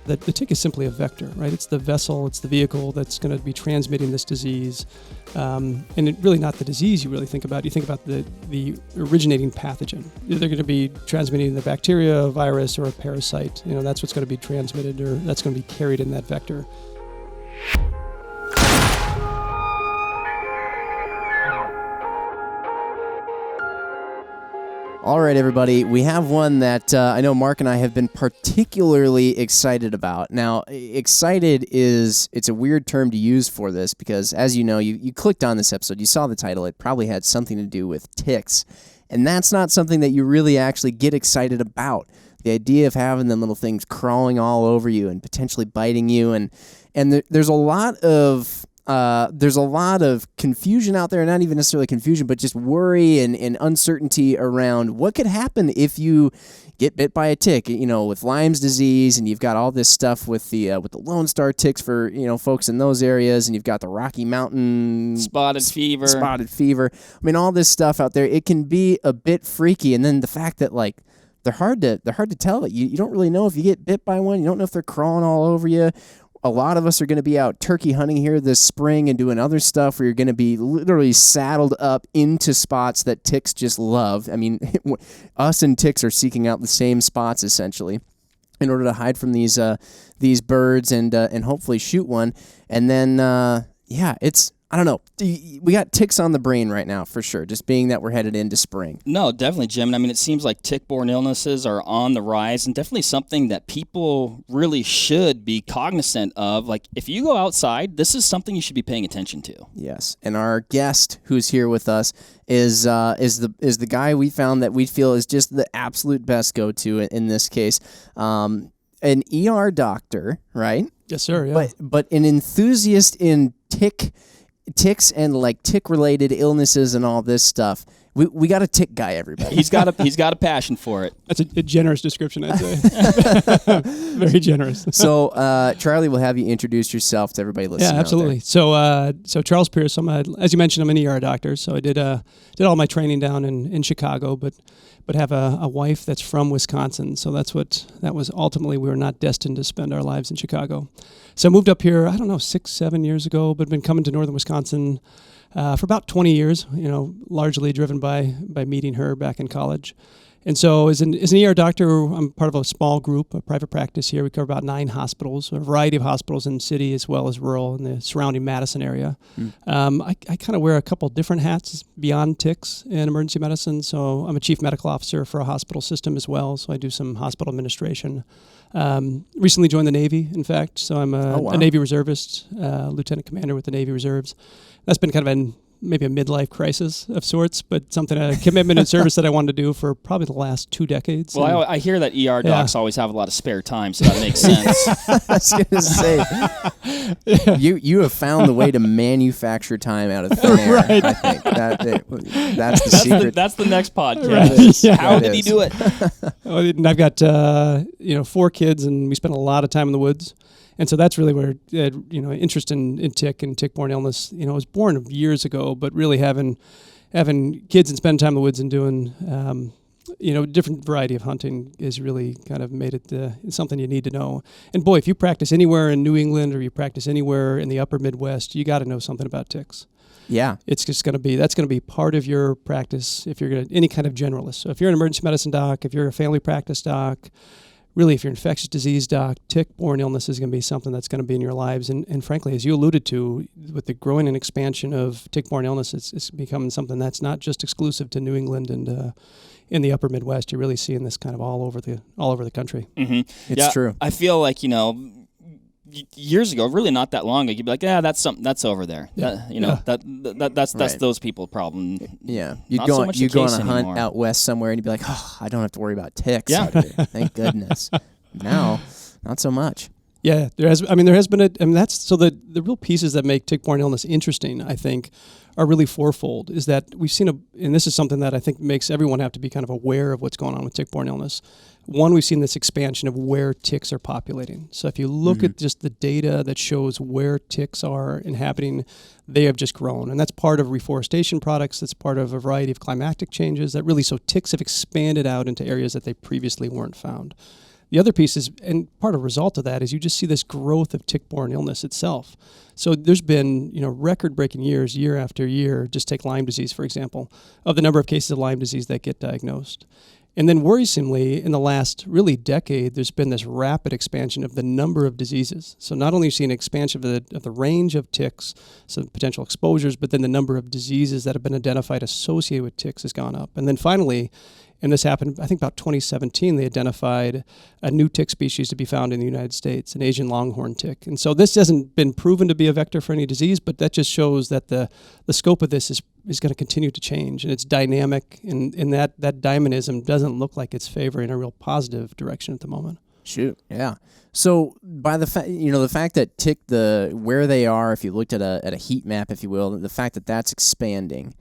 that the tick is simply a vector, right? It's the vessel, it's the vehicle that's going to be transmitting this disease. And really not the disease you really think about. You think about the originating pathogen. They're going to be transmitting the bacteria, a virus, or a parasite. That's what's going to be transmitted, or that's going to be carried in that vector. All right, everybody, we have one that I know Mark and I have been particularly excited about. Now, excited it's a weird term to use for this because, as you know, you clicked on this episode, you saw the title, it probably had something to do with ticks, and that's not something that you really actually get excited about. The idea of having them little things crawling all over you and potentially biting you, and there's a lot of confusion out there, not even necessarily confusion, but just worry and uncertainty around what could happen if you get bit by a tick, with Lyme's disease, and you've got all this stuff with the Lone Star ticks for, folks in those areas, and you've got the Rocky Mountain spotted fever. I mean, all this stuff out there, it can be a bit freaky. And then the fact that, like, they're hard to tell. You don't really know if you get bit by one. You don't know if they're crawling all over you. A lot of us are going to be out turkey hunting here this spring and doing other stuff where you're going to be literally saddled up into spots that ticks just love. I mean, us and ticks are seeking out the same spots essentially in order to hide from these birds and hopefully shoot one. And then it's, I don't know. We got ticks on the brain right now for sure, just being that we're headed into spring. No, definitely, Jim. I mean, it seems like tick-borne illnesses are on the rise, and definitely something that people really should be cognizant of. Like, if you go outside, this is something you should be paying attention to. Yes, and our guest who's here with us is the guy we found that we feel is just the absolute best go-to in this case. An ER doctor, right? Yes, sir. Yeah. But an enthusiast in ticks and like tick-related illnesses and all this stuff. We got a tick guy, everybody. He's got a passion for it. That's a generous description, I'd say. Very generous. So, Charlie, we'll have you introduce yourself to everybody listening. Yeah, absolutely. So Charles Pearce. As you mentioned, I'm an ER doctor. So I did all my training down in Chicago, but have a wife that's from Wisconsin. So that was ultimately, we were not destined to spend our lives in Chicago. So I moved up here, 6-7 years ago, but been coming to northern Wisconsin for about 20 years, largely driven by meeting her back in college. And so as an ER doctor, I'm part of a small group, a private practice here. We cover about 9 hospitals, a variety of hospitals in city as well as rural in the surrounding Madison area. I kind of wear a couple different hats beyond ticks in emergency medicine. So I'm a chief medical officer for a hospital system as well. So I do some hospital administration. Recently joined the Navy, in fact. So I'm a Navy reservist, lieutenant commander with the Navy Reserves. That's been kind of maybe a midlife crisis of sorts, but a commitment and service that I wanted to do for probably the last 2 decades. Well, I hear that ER docs always have a lot of spare time, so that makes sense. I was going to say, you have found the way to manufacture time out of thin air, right. I think. That's the secret. That's the next podcast. Right. How did he do it? And I've got 4 kids, and we spend a lot of time in the woods. And so that's really where, interest in tick and tick-borne illness, was born years ago, but really having kids and spending time in the woods and doing, different variety of hunting is really kind of made it something you need to know. And boy, if you practice anywhere in New England or you practice anywhere in the upper Midwest, you got to know something about ticks. Yeah. It's just going to be part of your practice if you're any kind of generalist. So if you're an emergency medicine doc, if you're a family practice doc, really, if you're an infectious disease doc, tick-borne illness is going to be something that's going to be in your lives. And frankly, as you alluded to, with the growing and expansion of tick-borne illness, it's becoming something that's not just exclusive to New England and in the upper Midwest. You're really seeing this kind of all over the country. Mm-hmm. It's true. I feel like, years ago, really not that long ago, you'd be like, that's something that's over there. Yeah. That's Right. those people's problem. Yeah, you go on a hunt out west somewhere, and you'd be like, I don't have to worry about ticks. Yeah. out here. Thank goodness. Now, not so much. Yeah, there has been that's so the real pieces that make tick-borne illness interesting, I think, are really fourfold. Is that we've seen and this is something that I think makes everyone have to be kind of aware of what's going on with tick-borne illness. One, we've seen this expansion of where ticks are populating. So if you look at just the data that shows where ticks are inhabiting, they have just grown. And that's part of reforestation products. That's part of a variety of climatic changes so ticks have expanded out into areas that they previously weren't found. The other piece is, and part of the result of that is you just see this growth of tick-borne illness itself. So there's been, record-breaking years, year after year, just take Lyme disease, for example, of the number of cases of Lyme disease that get diagnosed. And then worrisomely, in the last really decade, there's been this rapid expansion of the number of diseases. So not only are you seeing an expansion of the range of ticks, so potential exposures, but then the number of diseases that have been identified associated with ticks has gone up. And then finally, and this happened, I think about 2017, they identified a new tick species to be found in the United States, an Asian longhorn tick. And so this hasn't been proven to be a vector for any disease, but that just shows that the scope of this is going to continue to change, and it's dynamic, and that dynamism doesn't look like it's favoring a real positive direction at the moment. Shoot, yeah. So by the fact, the fact that where they are, if you looked at a heat map, if you will, the fact that that's expanding,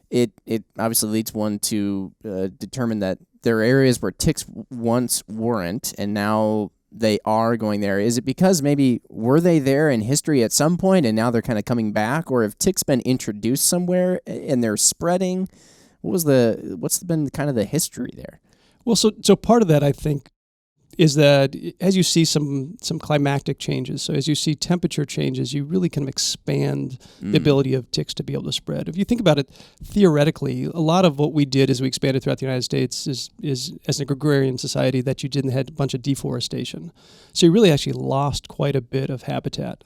it obviously leads one to determine that there are areas where ticks once weren't, and now they are going there. Is it because maybe were they there in history at some point and now they're kind of coming back, or have ticks been introduced somewhere and they're spreading? What's been kind of the history there? Well, so part of that, I think, is that as you see some climatic changes, so as you see temperature changes, you really kind of expand the ability of ticks to be able to spread. If you think about it theoretically, a lot of what we did as we expanded throughout the United States is as an agrarian society that you didn't have a bunch of deforestation. So you really actually lost quite a bit of habitat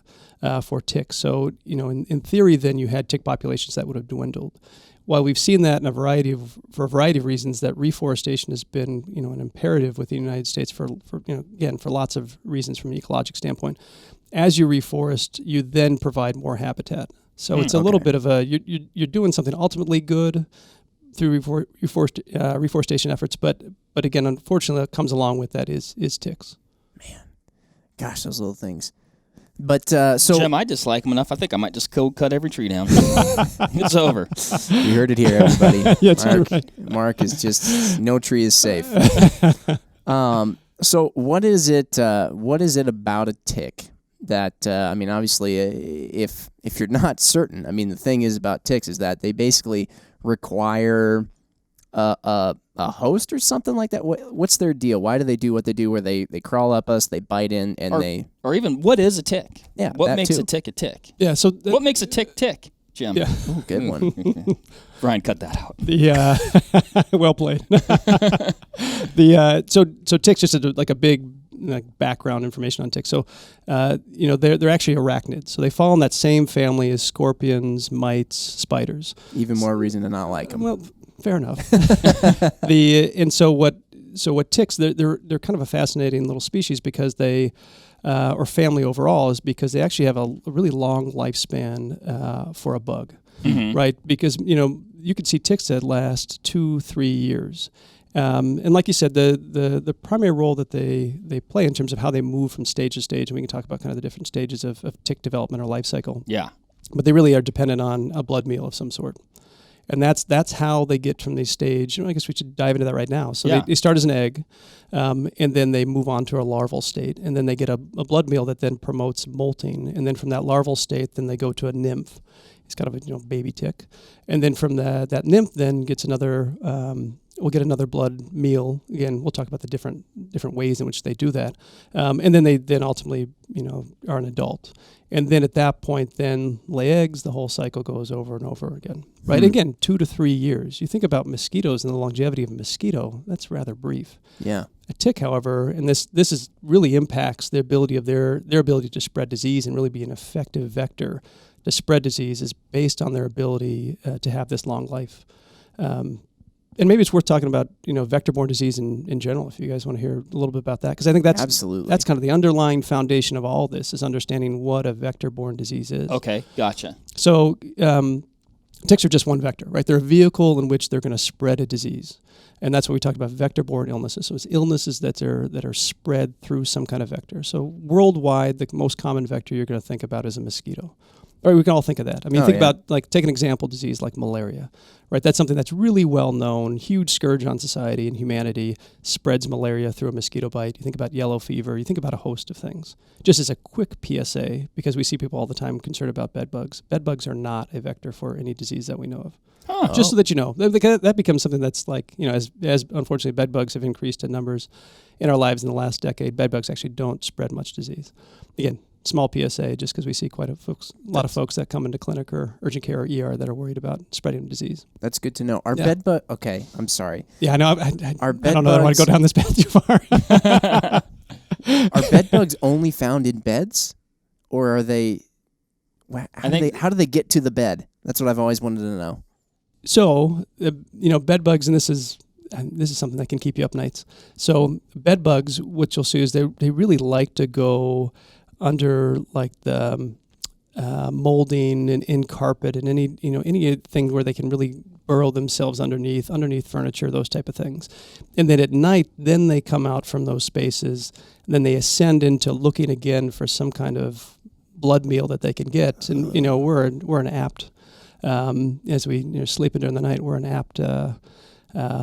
for ticks. So, in theory, then you had tick populations that would have dwindled. While we've seen that for a variety of reasons, that reforestation has been, an imperative with the United States for lots of reasons from an ecologic standpoint. As you reforest, you then provide more habitat. So it's a little bit of you're doing something ultimately good through reforestation efforts, but again, unfortunately, what comes along with that is ticks. Man, gosh, those little things. But so Jim, I dislike them enough. I think I might just cold cut every tree down. It's over. You heard it here, everybody. Yeah, Mark is just no tree is safe. So what is it? What is it about a tick that? Obviously, if you're not certain, the thing is about ticks is that they basically require a host or something like that. What's their deal? Why do they do what they do, where they crawl up us, they bite in, and or even what is a tick? Yeah, what makes too. a tick a tick? Yeah. So what makes a tick tick, Jim? Yeah. Ooh, good one. Brian, cut that out. Well played. So ticks, just like a big background information on ticks. So they're actually arachnids. So they fall in that same family as scorpions, mites, spiders. Even more reason to not like them. Well, fair enough. So what ticks, they're kind of a fascinating little species because they, or family overall, is because they actually have a really long lifespan for a bug, right? Because you could see ticks that last 2-3 years. And like you said, the primary role that they play in terms of how they move from stage to stage, and we can talk about kind of the different stages of tick development or life cycle. Yeah. But they really are dependent on a blood meal of some sort. And that's how they get from this stage. I guess we should dive into that right now. So they start as an egg, and then they move on to a larval state, and then they get a blood meal that then promotes molting. And then from that larval state, then they go to a nymph. It's kind of a baby tick. And then from that nymph then gets another, we'll get another blood meal. Again, we'll talk about the different ways in which they do that. And then they ultimately, are an adult. And then at that point, then lay eggs. The whole cycle goes over and over again, right? Again, 2 to 3 years. You think about mosquitoes and the longevity of a mosquito, that's rather brief. Yeah. A tick, however, and this is really impacts the ability of their ability to spread disease and really be an effective vector to spread disease, is based on their ability to have this long life. And maybe it's worth talking about, vector-borne disease in general, if you guys want to hear a little bit about that. Because I think that's absolutely, that's kind of the underlying foundation of all this, is understanding what a vector-borne disease is. Okay, gotcha. So ticks are just one vector, right? They're a vehicle in which they're going to spread a disease. And that's what we talked about, vector-borne illnesses. So it's illnesses that are spread through some kind of vector. So worldwide, the most common vector you're going to think about is a mosquito. Or we can all think of that. I mean, Oh, think yeah. about, like, take an example disease like malaria, right? That's something that's really well known, huge scourge on society and humanity, spreads malaria through a mosquito bite. You think about yellow fever. You think about a host of things. Just as a quick PSA, because we see people all the time concerned about bed bugs. Bed bugs are not a vector for any disease that we know of. Huh. Just so that you know. That becomes something that's like, as unfortunately bed bugs have increased in numbers in our lives in the last decade, bed bugs actually don't spread much disease. Again, small PSA, just because we see quite a lot of folks that come into clinic or urgent care or ER that are worried about spreading disease. That's good to know. Are Yeah. bed bug? Okay, I'm sorry. Yeah, I know. Are I bed don't know that I want bugs- to go down this path too far. Are bed bugs only found in beds, or are they? How do they get to the bed? That's what I've always wanted to know. So, bed bugs, and this is something that can keep you up nights. So, bed bugs, what you'll see is they really like to go under like the molding and in carpet and anything where they can really burrow themselves underneath furniture, those type of things. And then at night, then they come out from those spaces, and then they ascend into looking again for some kind of blood meal that they can get. And we're an apt as we sleeping during the night, we're an apt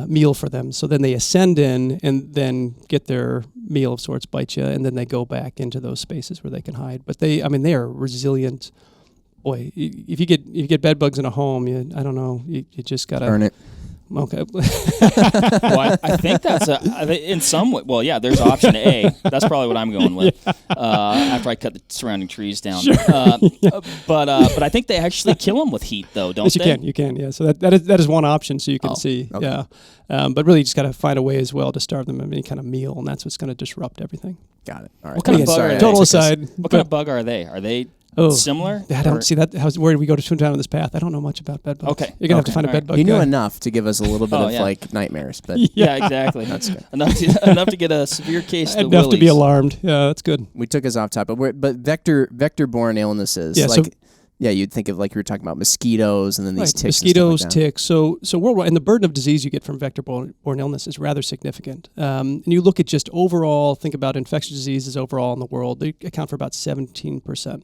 meal for them. So then they ascend in and then get their meal of sorts, bite you, and then they go back into those spaces where they can hide. But they are resilient. Boy, if you get bed bugs in a home, I don't know, you just gotta Burn it. Okay. Well, I think that's in some way. Well, yeah, there's option A. That's probably what I'm going with. After I cut the surrounding trees down. Sure. But I think they actually kill them with heat, though, don't Yes, they? you can. Yeah. So that is one option. So you can see. okay. Yeah. But really, you just got to find a way as well to starve them of any kind of meal, and that's what's going to disrupt everything. Got it. All right. What kind of Again, bug sorry, are I they? Total took us- aside. What kind of bug are they? Are they similar? I don't Or- see that. Where do we go to down this path? I don't know much about bed bugs. Okay. You're gonna have to Okay. find a All bed right. bug. You knew guy. enough to give us a little bit Oh, of yeah. like nightmares, but Yeah, exactly. that's good. enough to get a severe case of the Enough to be willies. alarmed. Yeah, that's good. We took us off topic, but vector-borne illnesses. Yeah, so- you'd think of like you were talking about mosquitoes and then these Right. ticks. Mosquitoes, and stuff like ticks. So worldwide, and the burden of disease you get from vector-borne illness is rather significant. And you look at just overall, think about infectious diseases overall in the world, they account for about 17%.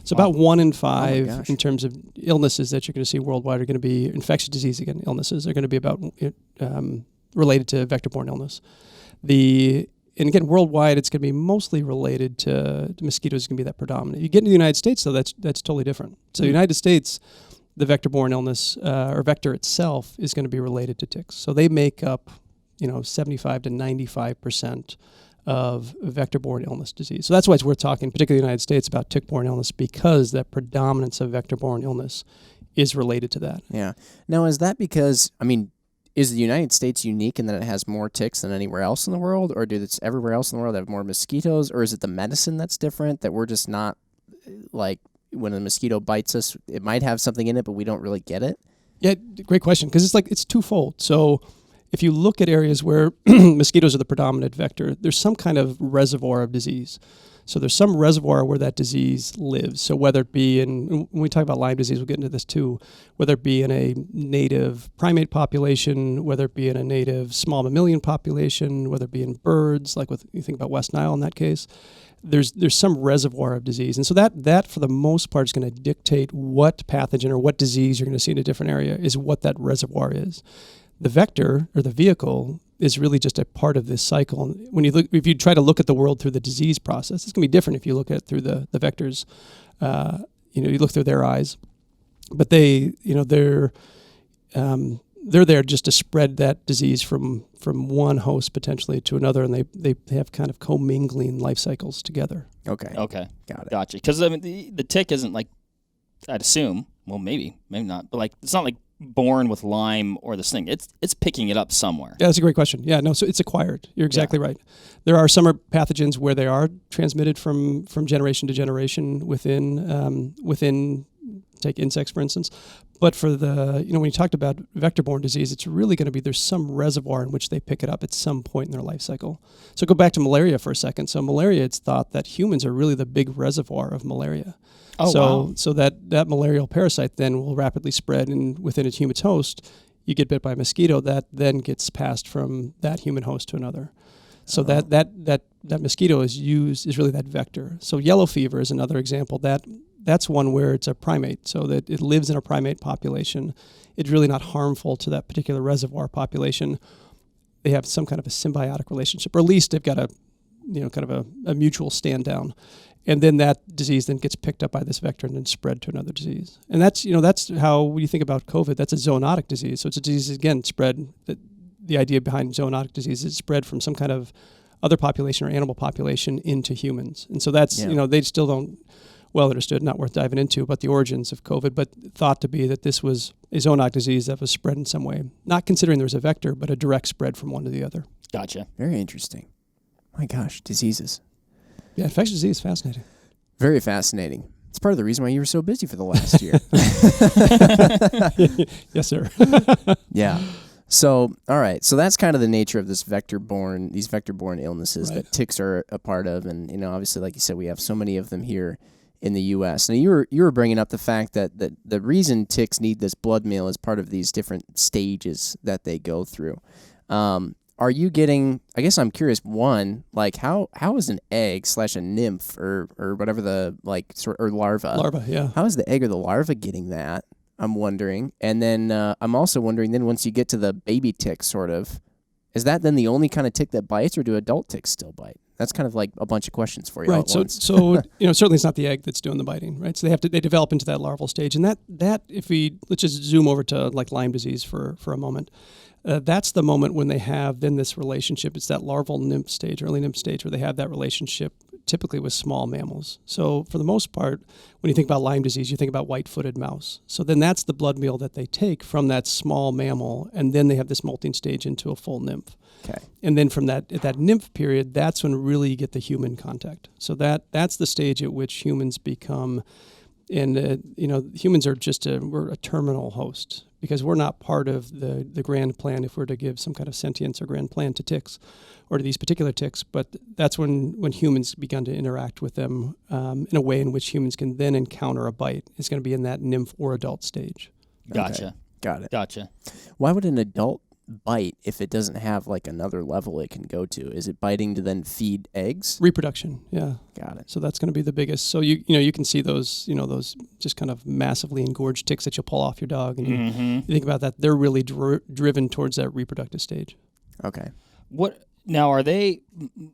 So about 1 in 5 gosh. in terms of illnesses that you're going to see worldwide are going to be infectious disease illnesses. They're going to be about related to vector-borne illness. And again, worldwide, it's going to be mostly related to mosquitoes. Is going to be that predominant. You get into the United States, though, that's totally different. So the United States, the vector-borne illness or vector itself is going to be related to ticks. So they make up, 75 to 95% of vector-borne illness disease. So that's why it's worth talking, particularly in the United States, about tick-borne illness, because that predominance of vector-borne illness is related to that. Yeah. Now, is that because, is the United States unique in that it has more ticks than anywhere else in the world, or does everywhere else in the world have more mosquitoes, or is it the medicine that's different, that we're just not, like, when a mosquito bites us, it might have something in it, but we don't really get it? Yeah, great question, because it's twofold. So if you look at areas where mosquitoes are the predominant vector, there's some kind of reservoir of disease. So there's some reservoir where that disease lives. So whether it be when we talk about Lyme disease, we'll get into this too, whether it be in a native primate population, whether it be in a native small mammalian population, whether it be in birds, like you think about West Nile in that case, there's some reservoir of disease. And so that for the most part is going to dictate what pathogen or what disease you're going to see in a different area is what that reservoir is. The vector or the vehicle is really just a part of this cycle. And if you try to look at the world through the disease process, it's going to be different if you look at it through the vectors. You look through their eyes, but they're there just to spread that disease from one host potentially to another, and they have kind of commingling life cycles together. Okay. Okay. Got it. Gotcha. Because the tick isn't like, I'd assume, well, maybe not, but like it's not like born with Lyme or this thing. It's picking it up somewhere. Yeah, that's a great question. Yeah, no, so it's acquired. You're exactly right. There are some pathogens where they are transmitted from generation to generation within take insects, for instance. But for when you talked about vector-borne disease, it's really going to be there's some reservoir in which they pick it up at some point in their life cycle. So go back to malaria for a second. So malaria, it's thought that humans are really the big reservoir of malaria. Oh, wow. So that malarial parasite then will rapidly spread, and within a human's host, you get bit by a mosquito that then gets passed from that human host to another. So that mosquito is really that vector. So yellow fever is another example. that's one where it's a primate, so that it lives in a primate population. It's really not harmful to that particular reservoir population. They have some kind of a symbiotic relationship, or at least they've got a, kind of a mutual stand down. And then that disease then gets picked up by this vector and then spread to another disease. And that's how, when you think about COVID, that's a zoonotic disease. So it's a disease, again, spread. The idea behind zoonotic disease is spread from some kind of other population or animal population into humans. And so that's, they still don't well understood, not worth diving into, but the origins of COVID, but thought to be that this was a zoonotic disease that was spread in some way, not considering there was a vector, but a direct spread from one to the other. Gotcha. Very interesting. My gosh, diseases. Yeah, infectious disease is fascinating. Very fascinating. It's part of the reason why you were so busy for the last year. Yes, sir. Yeah. So, all right. So that's kind of the nature of these vector-borne illnesses that ticks are a part of. And, obviously, like you said, we have so many of them here in the U.S. Now, you were bringing up the fact that the reason ticks need this blood meal is part of these different stages that they go through. Are you getting, I guess I'm curious, one, like how is an egg / a nymph or whatever the, or larva? Larva, yeah. How is the egg or the larva getting that? I'm wondering. And then I'm also wondering, then once you get to the baby tick sort of, is that then the only kind of tick that bites, or do adult ticks still bite? That's kind of like a bunch of questions for you. Right. So certainly it's not the egg that's doing the biting, right? So they develop into that larval stage. And that if let's just zoom over to like Lyme disease for a moment. That's the moment when they have then this relationship. It's that larval nymph stage, early nymph stage, where they have that relationship typically with small mammals. So for the most part, when you think about Lyme disease, you think about white-footed mouse. So then that's the blood meal that they take from that small mammal, and then they have this molting stage into a full nymph. Okay. And then from that nymph period, that's when really you get the human contact. So that's the stage at which humans become, and humans are we're a terminal host, because we're not part of the grand plan if we're to give some kind of sentience or grand plan to ticks or to these particular ticks. But that's when humans begun to interact with them in a way in which humans can then encounter a bite. It's going to be in that nymph or adult stage. Gotcha. Okay. Got it. Gotcha. Why would an adult bite if it doesn't have like another level it can go to? Is it biting to then feed eggs? Reproduction, yeah. Got it. So that's going to be the biggest. So you can see those those just kind of massively engorged ticks that you'll pull off your dog, and you think about that, they're really driven towards that reproductive stage. Okay. What now are they?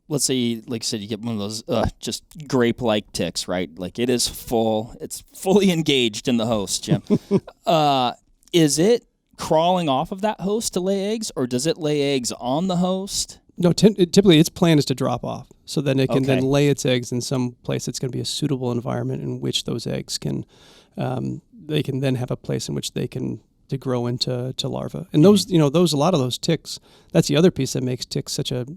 Let's say, like I said, you get one of those just grape-like ticks, right? Like it's fully engaged in the host, Jim. Is it crawling off of that host to lay eggs, or does it lay eggs on the host? No, typically its plan is to drop off, so then it can then lay its eggs in some place that's going to be a suitable environment in which those eggs can, they can then have a place in which they can to grow into larvae. And those, a lot of those ticks, that's the other piece that makes ticks such a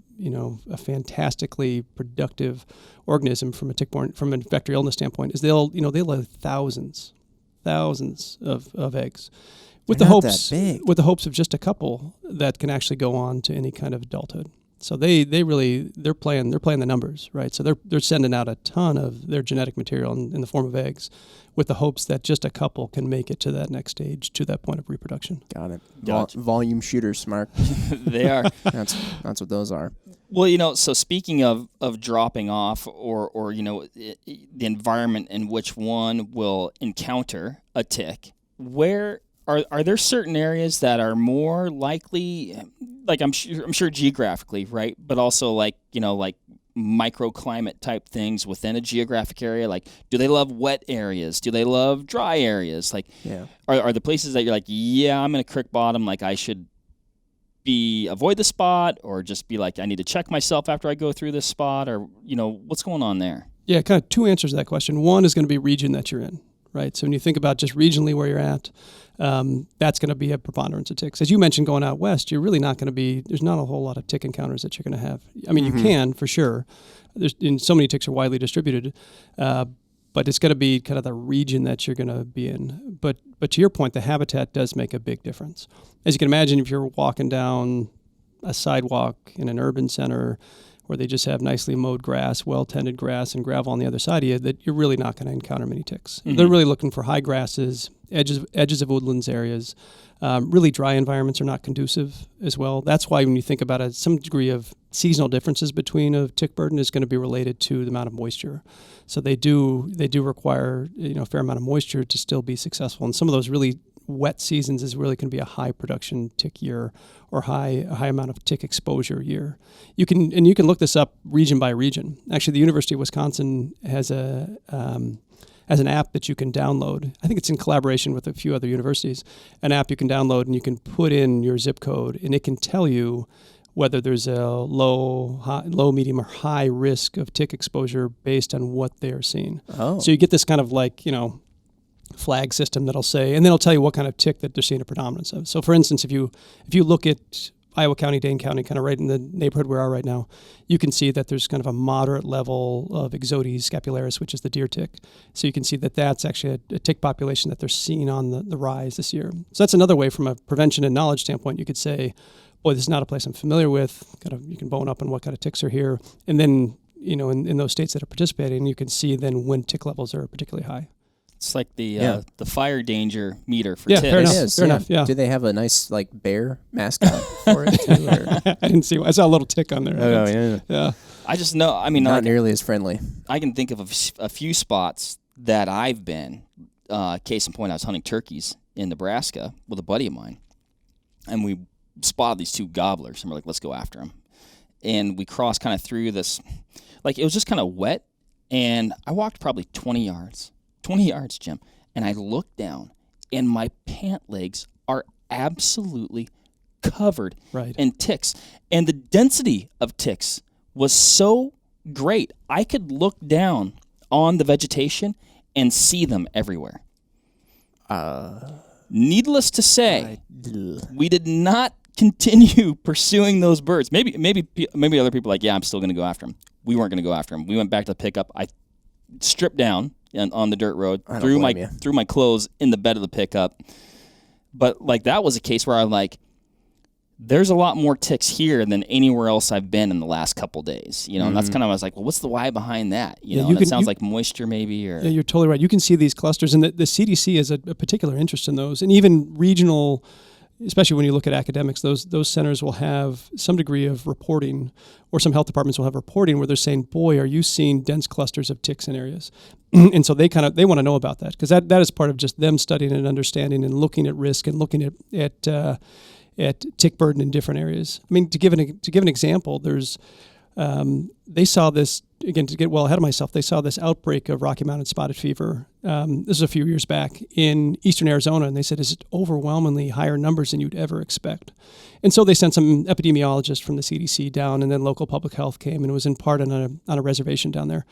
fantastically productive organism from a vector illness standpoint, is they'll lay thousands of eggs. With the hopes of just a couple that can actually go on to any kind of adulthood. So they're playing the numbers, right? So they're sending out a ton of their genetic material in the form of eggs, with the hopes that just a couple can make it to that next stage, to that point of reproduction. Got it. Gotcha. Volume shooters, Mark. They are. That's what those are. Well, so speaking of dropping off, or the environment in which one will encounter a tick, where are there certain areas that are more likely, like I'm sure geographically, right? But also like microclimate type things within a geographic area. Like, do they love wet areas? Do they love dry areas? Like, are the places that you're like, yeah, I'm in a creek bottom, like I should avoid the spot, or just be like, I need to check myself after I go through this spot, or what's going on there? Yeah, kind of two answers to that question. One is going to be region that you're in. Right. So when you think about just regionally where you're at, that's going to be a preponderance of ticks. As you mentioned, going out west, you're really not going to there's not a whole lot of tick encounters that you're going to have. I mean, you can for sure. So many ticks are widely distributed, but it's going to be kind of the region that you're going to be in. But to your point, the habitat does make a big difference. As you can imagine, if you're walking down a sidewalk in an urban center where they just have nicely mowed grass, well-tended grass, and gravel on the other side of you, that you're really not going to encounter many ticks. They're really looking for high grasses edges of woodlands areas. Really dry environments are not conducive as well. That's why when you think about it, some degree of seasonal differences between a tick burden is going to be related to the amount of moisture. So they do require a fair amount of moisture to still be successful. And some of those really wet seasons is really going to be a high production tick year or a high amount of tick exposure year. You can look this up region by region. Actually, the University of Wisconsin has an app that you can download. I think it's in collaboration with a few other universities. An app you can download and you can put in your zip code, and it can tell you whether there's a low, medium, or high risk of tick exposure based on what they're seeing. Oh. So you get this kind of flag system that'll say, and then it'll tell you what kind of tick that they're seeing a predominance of. So for instance, if you look at Iowa County, Dane County, kind of right in the neighborhood we are right now, you can see that there's kind of a moderate level of Ixodes scapularis, which is the deer tick. So you can see that that's actually a tick population that they're seeing on the rise this year. So that's another way from a prevention and knowledge standpoint. You could say, boy, this is not a place I'm familiar with. You can bone up on what kind of ticks are here. And then, in those states that are participating, you can see then when tick levels are particularly high. It's like the fire danger meter for ticks. ticks. Fair enough. It is, fair enough. Yeah. Do they have a nice bear mascot for it too? Or? I didn't see. I saw a little tick on there. Oh, yeah. Yeah. I just know. I mean, not nearly as friendly. I can think of a few spots that I've been. Case in point, I was hunting turkeys in Nebraska with a buddy of mine, and we spotted these two gobblers, and we're like, let's go after them. And we crossed kind of through this, it was just kind of wet, and I walked probably 20 yards, Jim, and I looked down, and my pant legs are absolutely covered in ticks. And the density of ticks was so great, I could look down on the vegetation and see them everywhere. Needless to say, we did not continue pursuing those birds. Maybe other people are like, yeah, I'm still going to go after them. We weren't going to go after them. We went back to the pickup. I stripped down on the dirt road, threw my clothes in the bed of the pickup. But that was a case where I'm like, there's a lot more ticks here than anywhere else I've been in the last couple days. And that's kind of, I was like, well, what's the why behind that? It sounds like moisture maybe. Or... Yeah, you're totally right. You can see these clusters, and the CDC has a particular interest in those, and even regional. Especially when you look at academics, those centers will have some degree of reporting, or some health departments will have reporting where they're saying, boy, are you seeing dense clusters of ticks in areas? And so they want to know about that, because that is part of just them studying and understanding and looking at risk and looking at tick burden in different areas. I mean, to give an example, there's they saw this, again, to get well ahead of myself, they saw this outbreak of Rocky Mountain spotted fever. This is a few years back in eastern Arizona, and they said it's overwhelmingly higher numbers than you'd ever expect. And so they sent some epidemiologists from the CDC down, and then local public health came, and it was in part on a reservation down there.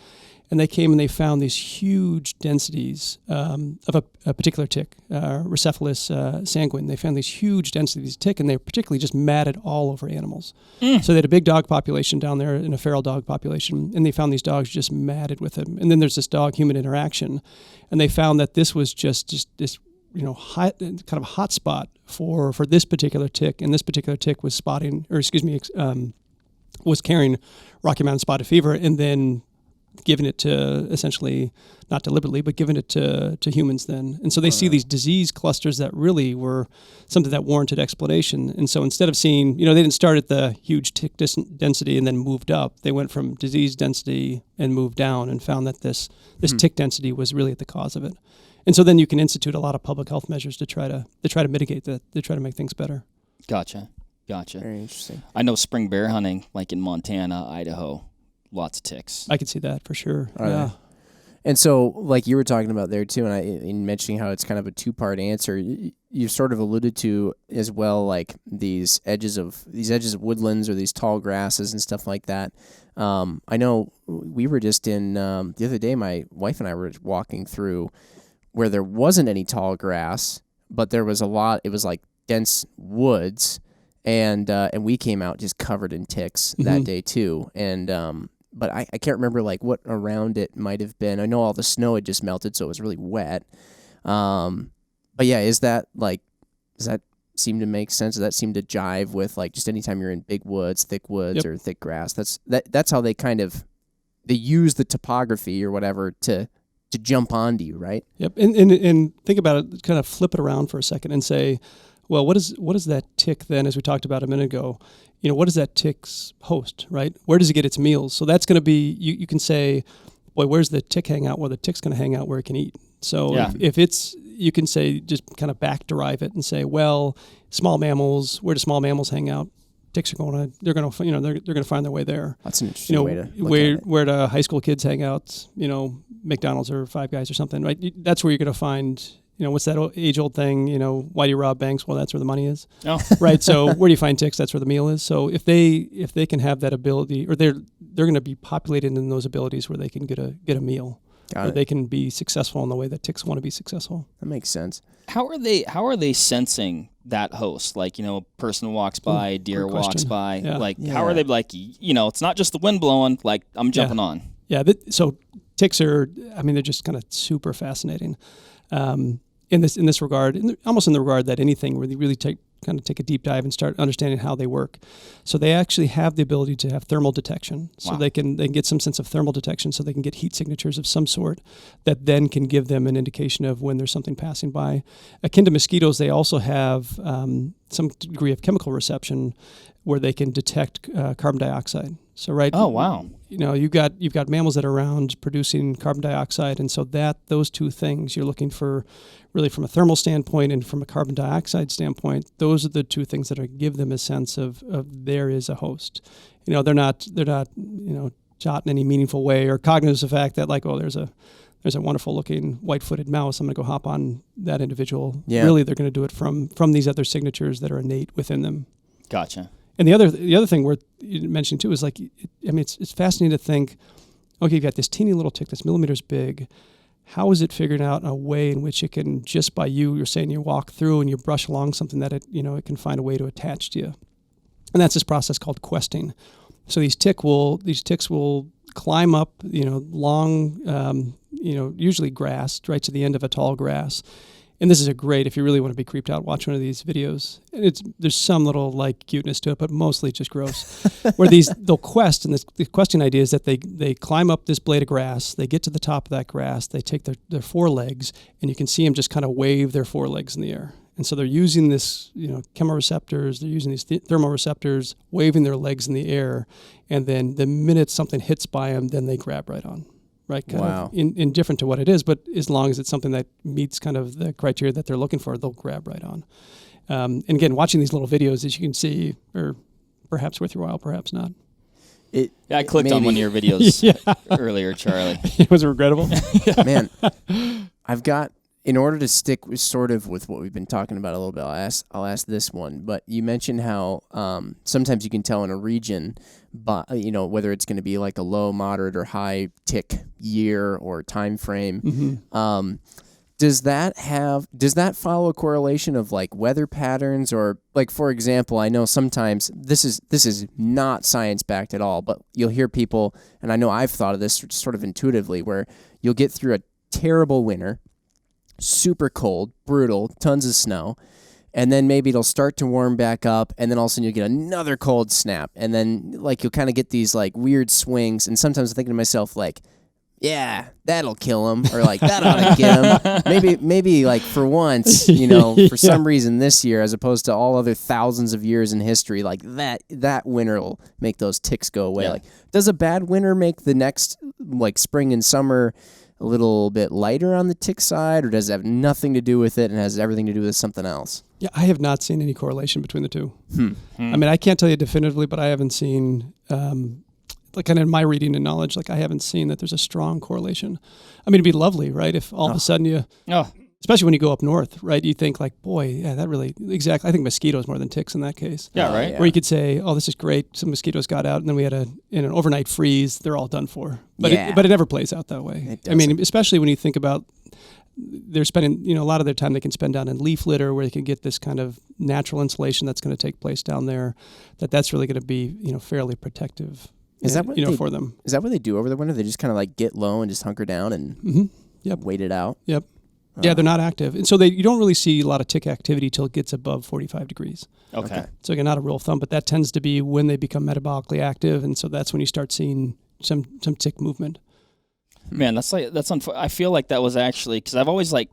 And they came and they found these huge densities of a particular tick, Rhizocephalus sanguine. They found these huge densities of tick, and they were particularly just matted all over animals. So they had a big dog population down there and a feral dog population, and they found these dogs just matted with them. And then there's this dog-human interaction, and they found that this was just this kind of hot spot for this particular tick, and this particular tick was was carrying Rocky Mountain spotted fever, and then giving it to, essentially, not deliberately, but giving it to humans then. And so they see these disease clusters that really were something that warranted explanation. And so instead of seeing, they didn't start at the huge tick density and then moved up. They went from disease density and moved down and found that this tick density was really at the cause of it. And so then you can institute a lot of public health measures to try to mitigate that, to try to make things better. Gotcha. Very interesting. I know spring bear hunting, like in Montana, Idaho, lots of ticks. I could see that for sure. Yeah. And so, like you were talking about there too, and in mentioning how it's kind of a two-part answer, you sort of alluded to as well, like these edges of woodlands or these tall grasses and stuff like that. I know we were just in the other day. My wife and I were walking through where there wasn't any tall grass, but there was a lot. It was like dense woods, and we came out just covered in ticks that day too, and. But I can't remember like what around it might have been. I know all the snow had just melted, so it was really wet. But yeah, does that seem to make sense? Does that seem to jive with like just anytime you're in big woods, thick woods, or thick grass? That's how they use the topography or whatever to jump onto you, right? Yep. And think about it, kind of flip it around for a second and say, well, what is that tick then, as we talked about a minute ago, what is that tick's host, right? Where does it get its meals? So that's going to be, you can say, boy, where's the tick hang out? Well, the tick's going to hang out where it can eat. So if it's, you can say, just kind of back derive it and say, well, small mammals, where do small mammals hang out? Ticks are they're going to find their way there. That's an interesting way to look at it. Where do high school kids hang out? McDonald's or Five Guys or something, right? That's where you're going to find, what's that age-old thing? Why do you rob banks? Well, that's where the money is. Oh. Right. So where do you find ticks? That's where the meal is. So if they can have that ability, or they're going to be populated in those abilities where they can get a meal. Or they can be successful in the way that ticks want to be successful. That makes sense. How are they sensing that host? Like, a person walks by, a deer walks by. Yeah. How are they like, it's not just the wind blowing, like I'm jumping on. Yeah. So ticks are, they're just kind of super fascinating in this regard, almost in the regard that anything where they really take a deep dive and start understanding how they work. So they actually have the ability to have thermal detection. So they can get some sense of thermal detection, so they can get heat signatures of some sort that then can give them an indication of when there's something passing by. Akin to mosquitoes, they also have some degree of chemical reception where they can detect carbon dioxide. So oh wow, you've got mammals that are around producing carbon dioxide, and so those two things you're looking for, really from a thermal standpoint and from a carbon dioxide standpoint. Those are the two things that give them a sense of there is a host. They're not shot in any meaningful way or cognizant of the fact that there's a wonderful looking white-footed mouse, I'm going to go hop on that individual. Yeah. Really, they're going to do it from these other signatures that are innate within them. Gotcha. And the other thing worth mentioning too is it's fascinating to think, okay, you've got this teeny little tick that's millimeters big. How is it figuring out a way in which it can, just by you're saying you walk through and you brush along something that it can find a way to attach to you. And that's this process called questing. So these ticks will climb up, long, usually grass, right to the end of a tall grass. And this is if you really want to be creeped out, watch one of these videos. And there's some little cuteness to it, but mostly it's just gross. Where they'll quest, and the questing idea is that they climb up this blade of grass, they get to the top of that grass, they take their forelegs, and you can see them just kind of wave their forelegs in the air. And so they're using this, chemoreceptors, they're using these thermoreceptors, waving their legs in the air, and then the minute something hits by them, then they grab right on. Right, kind of indifferent to what it is, but as long as it's something that meets kind of the criteria that they're looking for, they'll grab right on. And again, watching these little videos, as you can see, are perhaps worth your while, perhaps not. I clicked on one of your videos earlier, Charlie. It was regrettable. Man, in order to stick with with what we've been talking about a little bit, I'll ask this one. But you mentioned how sometimes you can tell in a region, but whether it's going to be like a low, moderate, or high tick year or time frame. Mm-hmm. Does that follow a correlation of weather patterns, or for example, I know sometimes this is not science backed at all, but you'll hear people, and I know I've thought of this sort of intuitively, where you'll get through a terrible winter, super cold, brutal, tons of snow, and then maybe it'll start to warm back up, and then all of a sudden you'll get another cold snap, and then you'll kind of get these weird swings, and sometimes I'm thinking to myself yeah, that'll kill him, or that ought to get him. Maybe for once, for some reason this year, as opposed to all other thousands of years in history, that winter will make those ticks go away. Yeah. Does a bad winter make the next spring and summer a little bit lighter on the tick side, or does it have nothing to do with it and has everything to do with something else? Yeah, I have not seen any correlation between the two. I can't tell you definitively, but I haven't seen, kind of in my reading and knowledge, I haven't seen that there's a strong correlation. It'd be lovely, right? If all of a sudden especially when you go up north, right? You think boy, yeah, that really, exactly. I think mosquitoes more than ticks in that case. Yeah, right. Where you could say, oh, this is great. Some mosquitoes got out, and then we had an overnight freeze. They're all done for. But it never plays out that way. Especially when you think about they're spending, a lot of their time they can spend down in leaf litter, where they can get this kind of natural insulation that's going to take place down there. That's really going to be, fairly protective. Is that what for them? Is that what they do over the winter? They just kind of get low and just hunker down and wait it out. Yep. Yeah, they're not active. And so you don't really see a lot of tick activity till it gets above 45 degrees. Okay. So again, not a rule of thumb, but that tends to be when they become metabolically active, and so that's when you start seeing some tick movement. Man, I feel like that was actually, because I've always like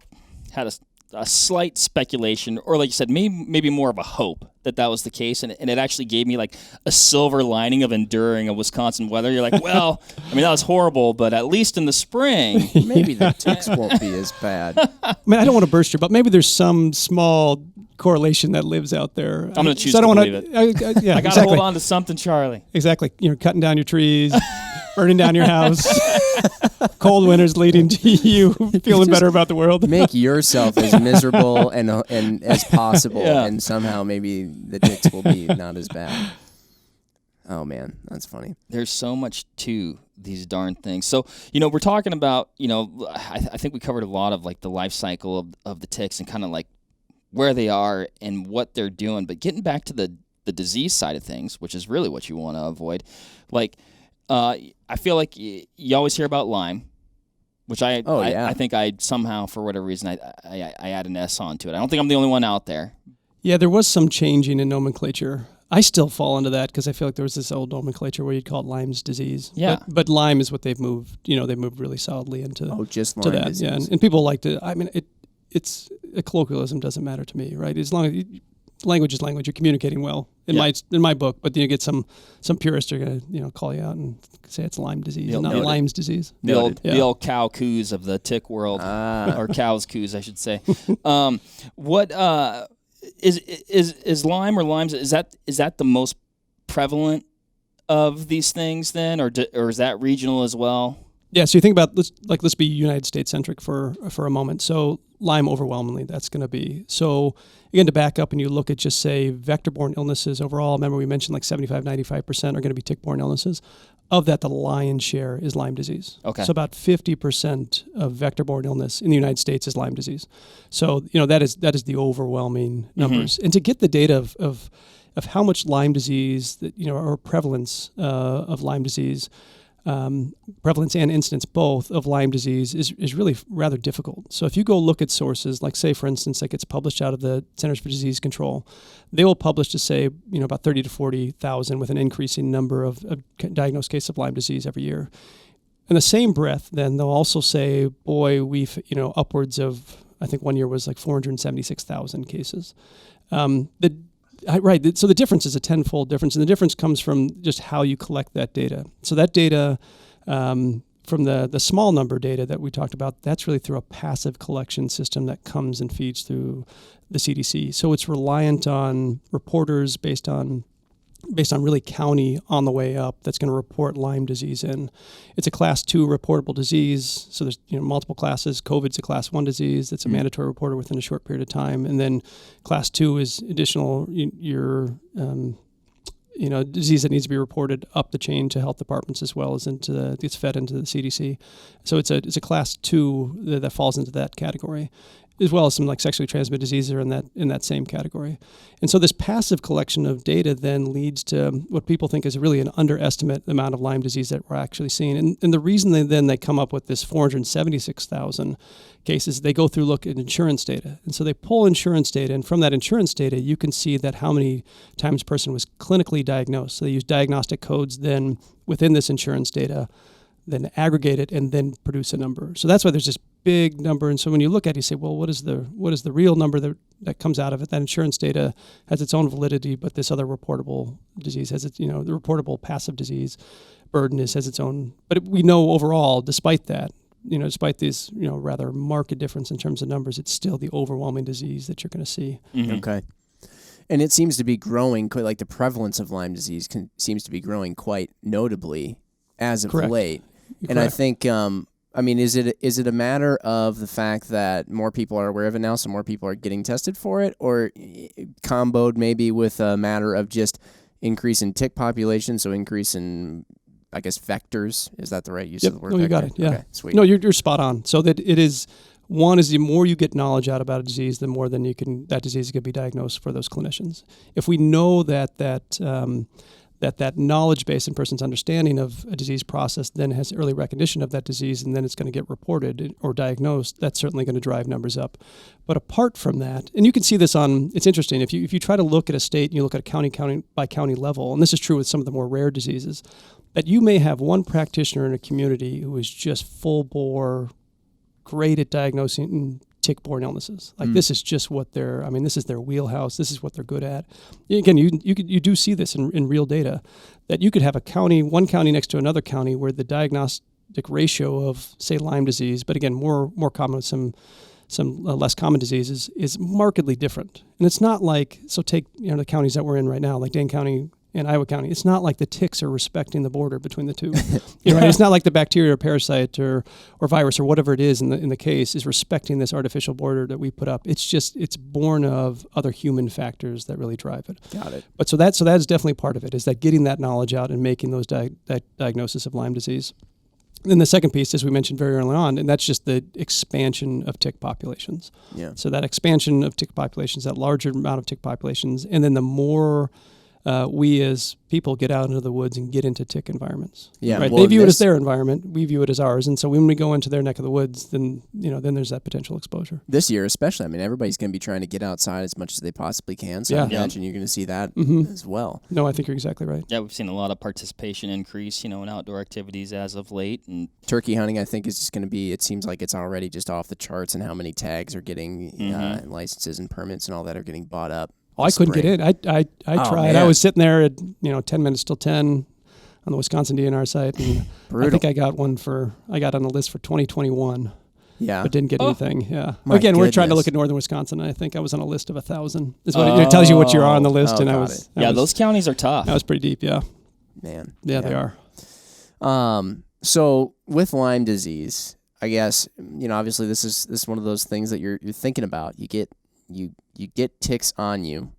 had a slight speculation, or like you said, maybe more of a hope that was the case, and it actually gave me like a silver lining of enduring a Wisconsin weather. You're like, well, I mean, that was horrible, but at least in the spring, maybe the ticks won't be as bad. I mean, I don't want to burst your, but maybe there's some small correlation that lives out there. I'm going to choose to believe it. Yeah, I got to exactly. hold on to something, Charlie. Exactly. Cutting down your trees, burning down your house. Cold winters leading to you feeling better about the world. Make yourself as miserable and as possible, Yeah. and somehow maybe the ticks will be not as bad. Oh man, that's funny. There's so much to these darn things. So, we're talking about, I think we covered a lot of like the life cycle of the ticks and kind of like where they are and what they're doing. But getting back to the disease side of things, which is really what you want to avoid, like, I feel like you always hear about Lyme, which I think I somehow, for whatever reason, I add an S onto it. I don't think I'm the only one out there. Yeah, there was some changing in nomenclature. I still fall into that because I feel like there was this old nomenclature where you'd call it Lyme's disease. Yeah. But Lyme is what they've moved. They've moved really solidly into. Oh, just Lyme to that. disease. Yeah, and people like to. I mean, it's a colloquialism doesn't matter to me, right? As long as language is language, you're communicating well in my book. But then you get some purists are gonna call you out and say it's Lyme disease, not Lyme's disease. The old cow coos of the tick world, or cows coos, I should say. What is Lyme or Lyme's? Is that the most prevalent of these things then, or is that regional as well? Yeah, so you think about let's be United States centric for a moment. So Lyme overwhelmingly, that's going to be. So again, to back up and you look at just say vector-borne illnesses overall, remember we mentioned like 75-95% are going to be tick-borne illnesses. Of that, the lion's share is Lyme disease. Okay. So about 50% of vector-borne illness in the United States is Lyme disease. So that is the overwhelming numbers. And to get the data of how much Lyme disease or prevalence of Lyme disease. Prevalence and incidence both of Lyme disease is really rather difficult. So if you go look at sources, like say for instance, like it's published out of the Centers for Disease Control, they will publish to say about 30 to 40,000 with an increasing number of diagnosed cases of Lyme disease every year. In the same breath, then they'll also say, boy, we've upwards of, I think one year was like 476,000 cases. Right. So the difference is a tenfold difference, and the difference comes from just how you collect that data. So that data, from the small number data that we talked about, that's really through a passive collection system that comes and feeds through the CDC. So it's reliant on reporters based on really county on the way up that's going to report Lyme disease in. It's a class 2 reportable disease. So there's multiple classes. COVID's a class 1 disease that's a mandatory reporter within a short period of time. And then class 2 is additional disease that needs to be reported up the chain to health departments as well as gets fed into the CDC. So it's a class 2 that falls into that category, as well as some like sexually transmitted diseases are in that same category. And so this passive collection of data then leads to what people think is really an underestimate amount of Lyme disease that we're actually seeing. And the reason they come up with this 476,000 cases, they go through look at insurance data. And so they pull insurance data, and from that insurance data, you can see that how many times a person was clinically diagnosed. So they use diagnostic codes then within this insurance data, then aggregate it, and then produce a number. So that's why there's this big number. And so when you look at it, you say, well, what is the real number that comes out of it? That insurance data has its own validity, but this other reportable disease has its, the reportable passive disease burden has its own. But we know overall, despite that, despite this, rather marked difference in terms of numbers, it's still the overwhelming disease that you're going to see. Mm-hmm. Okay. And it seems to be growing, like the prevalence of Lyme disease seems to be growing quite notably as of Correct. late. Correct. And I think, is it a matter of the fact that more people are aware of it now, so more people are getting tested for it, or comboed maybe with a matter of just increase in tick population, so increase in, I guess, vectors? Is that the right use of the word? No, you got vector? it. Yeah. Okay, sweet. No, you're spot on. So that it is. One is the more you get knowledge out about a disease, the more then that disease can be diagnosed for those clinicians. If we know that knowledge base and person's understanding of a disease process then has early recognition of that disease, and then it's going to get reported or diagnosed, that's certainly going to drive numbers up. But apart from that, and you can see this it's interesting, if you try to look at a state and you look at a county by county level, and this is true with some of the more rare diseases, that you may have one practitioner in a community who is just full bore, great at diagnosing tick-borne illnesses. Like this is just what this is their wheelhouse. This is what they're good at. Again, you do see this in real data, that you could have one county next to another county where the diagnostic ratio of, say, Lyme disease, but again, more common with some less common diseases, is markedly different. And it's not like, so take the counties that we're in right now, like Dane County and Iowa County. It's not like the ticks are respecting the border between the two. Right? It's not like the bacteria or parasite or virus or whatever it is in the case is respecting this artificial border that we put up. It's born of other human factors that really drive it. Got it. But so that is definitely part of it, is that getting that knowledge out and making those diagnosis of Lyme disease. Then the second piece, as we mentioned very early on, and that's just the expansion of tick populations. Yeah. So that expansion of tick populations, that larger amount of tick populations, and then the more we as people get out into the woods and get into tick environments. Yeah, right. well, They view it as their environment. We view it as ours. And so when we go into their neck of the woods, then there's that potential exposure. This year, especially, everybody's going to be trying to get outside as much as they possibly can. So I imagine you're going to see that as well. No, I think you're exactly right. Yeah, we've seen a lot of participation increase, in outdoor activities as of late. And turkey hunting, I think, is just going to be, it seems like it's already just off the charts, and how many tags are getting licenses and permits and all that are getting bought up. Oh, I couldn't get in. I tried. Man. I was sitting there at 10 minutes till 10 on the Wisconsin DNR site, and I think I got on the list for 2021. Yeah, but didn't get anything. Yeah. Again, we're trying to look at northern Wisconsin, and I think I was on a list of 1,000. Is what it tells you what you're on the list, and I was. Those counties are tough. I was pretty deep. Yeah. Man. Yeah, they are. So with Lyme disease, I guess obviously this is one of those things that you're thinking about. You get ticks on you.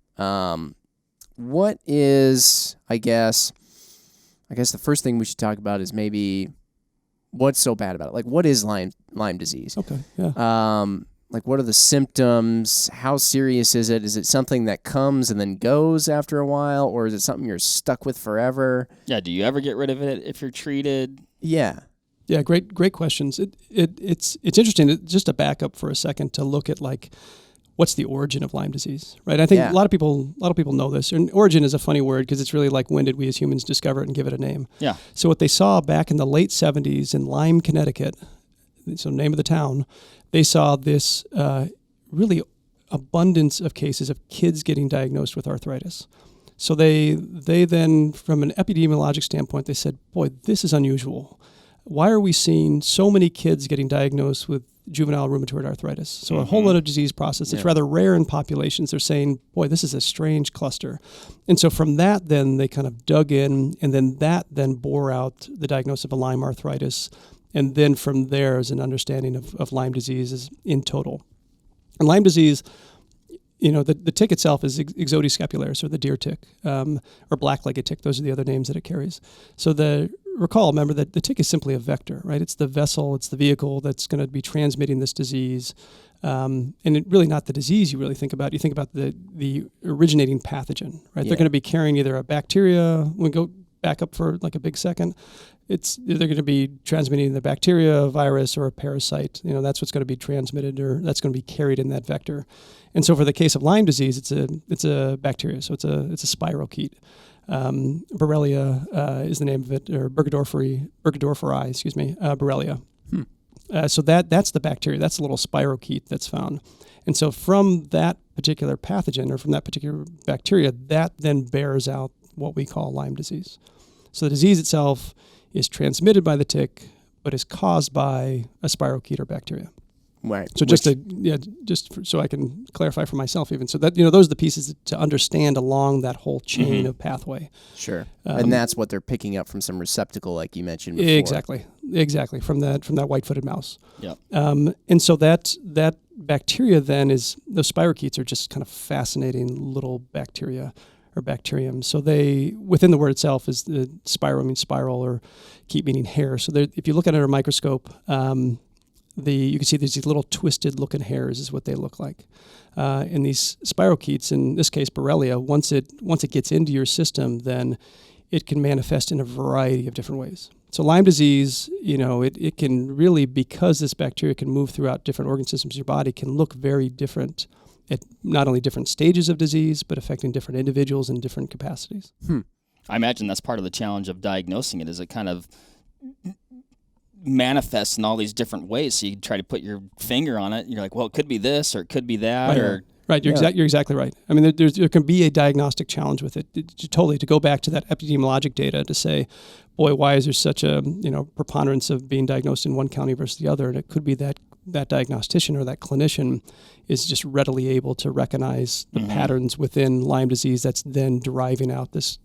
What is, I guess the first thing we should talk about is maybe what's so bad about it. Like, what is Lyme disease? Okay. Yeah. Like, what are the symptoms? How serious is it? Is it something that comes and then goes after a while, or is it something you're stuck with forever? Yeah. Do you ever get rid of it if you're treated? Yeah. Yeah. Great questions. It's interesting just to back up for a second to look at like, what's the origin of Lyme disease, right? I think a lot of people know this. And origin is a funny word because it's really like, when did we as humans discover it and give it a name? Yeah. So what they saw back in the late 70s in Lyme, Connecticut, so name of the town, they saw this really abundance of cases of kids getting diagnosed with arthritis. So they then, from an epidemiologic standpoint, they said, boy, this is unusual. Why are we seeing so many kids getting diagnosed with juvenile rheumatoid arthritis? So a whole lot of disease process. It's rather rare in populations. They're saying, boy, this is a strange cluster. And so from that, then they kind of dug in, and then that bore out the diagnosis of a Lyme arthritis. And then from there is an understanding of Lyme disease in total. And Lyme disease, the tick itself is Ixodes scapularis, or the deer tick, or black-legged tick. Those are the other names that it carries. So remember that the tick is simply a vector, right? It's the vessel, it's the vehicle that's going to be transmitting this disease. And it really not the disease you really think about. You think about the originating pathogen, right? Yeah. They're going to be carrying either a bacteria. We go back up for like a big second. They're going to be transmitting the bacteria, a virus, or a parasite. That's what's going to be transmitted, or that's going to be carried in that vector. And so for the case of Lyme disease, it's a bacteria. So it's a spirochete. Borrelia is the name of it, or Burgdorferi, Borrelia. So that's the bacteria. That's a little spirochete that's found. And so from that particular pathogen, or from that particular bacteria, that then bears out what we call Lyme disease. So the disease itself is transmitted by the tick, but is caused by a spirochete or bacteria. Right. So so I can clarify for myself even. So that, those are the pieces to understand along that whole chain of pathway. Sure. And that's what they're picking up from some receptacle, like you mentioned before. Exactly. From that white-footed mouse. Yeah. And so that bacteria then those spirochetes are just kind of fascinating little bacteria or bacterium. So within the word itself is the spiro means spiral, or keep meaning hair. So if you look at it under a microscope, you can see these little twisted looking hairs is what they look like. And these spirochetes, in this case Borrelia, once it gets into your system, then it can manifest in a variety of different ways. So Lyme disease, it can really, because this bacteria can move throughout different organ systems of your body, can look very different at not only different stages of disease, but affecting different individuals in different capacities. I imagine that's part of the challenge of diagnosing it, is it kind of manifests in all these different ways. So you try to put your finger on it, and you're like, well, it could be this or it could be that. Right, you're exactly right. I mean, there can be a diagnostic challenge with it. Totally, to go back to that epidemiologic data to say, boy, why is there such a preponderance of being diagnosed in one county versus the other? And it could be that diagnostician or that clinician is just readily able to recognize the patterns within Lyme disease that's then deriving out this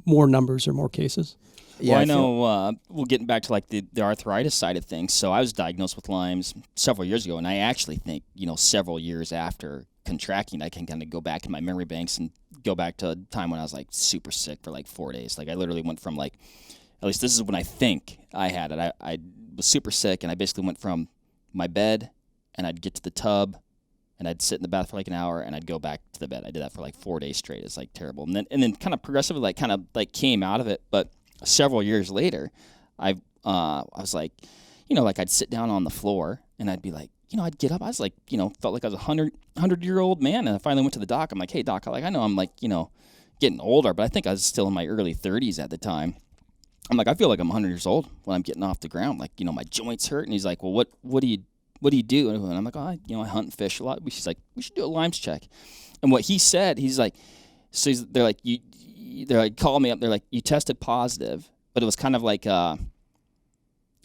more numbers or more cases. Well, I know, getting back to like the arthritis side of things. So I was diagnosed with Lyme's several years ago, and I actually think, several years after contracting, I can kind of go back in my memory banks and go back to a time when I was like super sick for like 4 days. Like I literally went from like, at least this is when I think I had it. I was super sick, and I basically went from my bed, and I'd get to the tub, and I'd sit in the bath for like an hour, and I'd go back to the bed. I did that for like 4 days straight. It's like terrible. And then kind of progressively came out of it, but several years later, I was like, I'd sit down on the floor and I'd be like, I'd get up. I was like, felt like I was a 100-year-old man. And I finally went to the doc. I'm like, hey, doc, I know I'm like, getting older, but I think I was still in my early 30s at the time. I'm like, I feel like I'm 100 years old when I'm getting off the ground. Like, my joints hurt. And he's like, well, what do you do? And I'm like, I hunt and fish a lot. She's like, we should do a Lyme's check. And what he said, he's like, they're like, call me up. They're like, you tested positive, but it was kind of like, it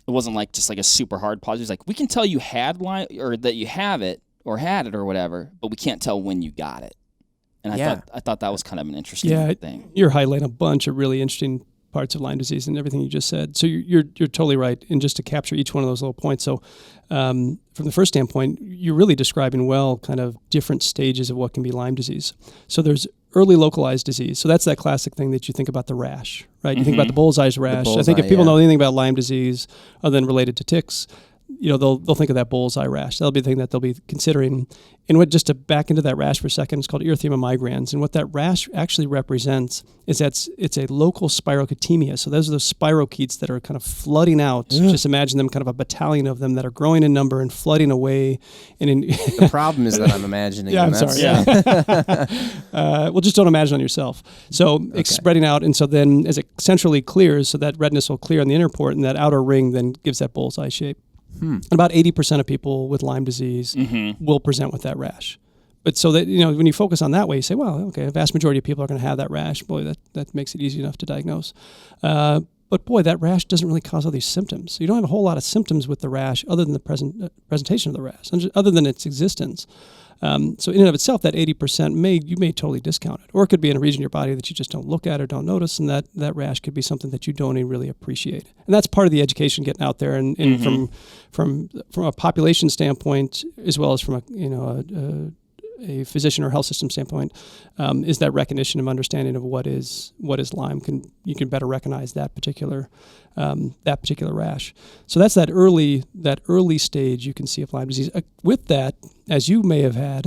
wasn't like just like a super hard positive. It's like, we can tell you had Lyme or that you have it or had it or whatever, but we can't tell when you got it. And I thought that was kind of an interesting thing. You're highlighting a bunch of really interesting parts of Lyme disease and everything you just said. So you're totally right. And just to capture each one of those little points. So from the first standpoint, you're really describing well kind of different stages of what can be Lyme disease. So there's early localized disease. So that's that classic thing that you think about the rash, right? You think about the bullseye rash. I think if people know anything about Lyme disease other than related to ticks, they'll think of that bullseye rash. That'll be the thing that they'll be considering. And just to back into that rash for a second, it's called erythema migrans. And what that rash actually represents is that it's a local spirochetemia. So those are those spirochetes that are kind of flooding out. Just imagine them kind of a battalion of them that are growing in number and flooding away. And the problem is that I'm imagining. I'm sorry. Well, just don't imagine on yourself. So it's spreading out. And so then as it centrally clears, so that redness will clear on the inner port, and that outer ring then gives that bullseye shape. About 80% of people with Lyme disease will present with that rash. But so that, when you focus on that way, you say, well, okay, a vast majority of people are going to have that rash. Boy, that makes it easy enough to diagnose. But boy, that rash doesn't really cause all these symptoms. So you don't have a whole lot of symptoms with the rash other than the presentation of the rash, other than its existence. So in and of itself, that 80% you may totally discount it. Or it could be in a region of your body that you just don't look at or don't notice, and that rash could be something that you don't even really appreciate. And that's part of the education getting out there, and from a population standpoint, as well as from a physician or health system standpoint, is that recognition of understanding of what is Lyme. You can better recognize that particular rash. So that's that early stage you can see of Lyme disease. With that, as you may have had,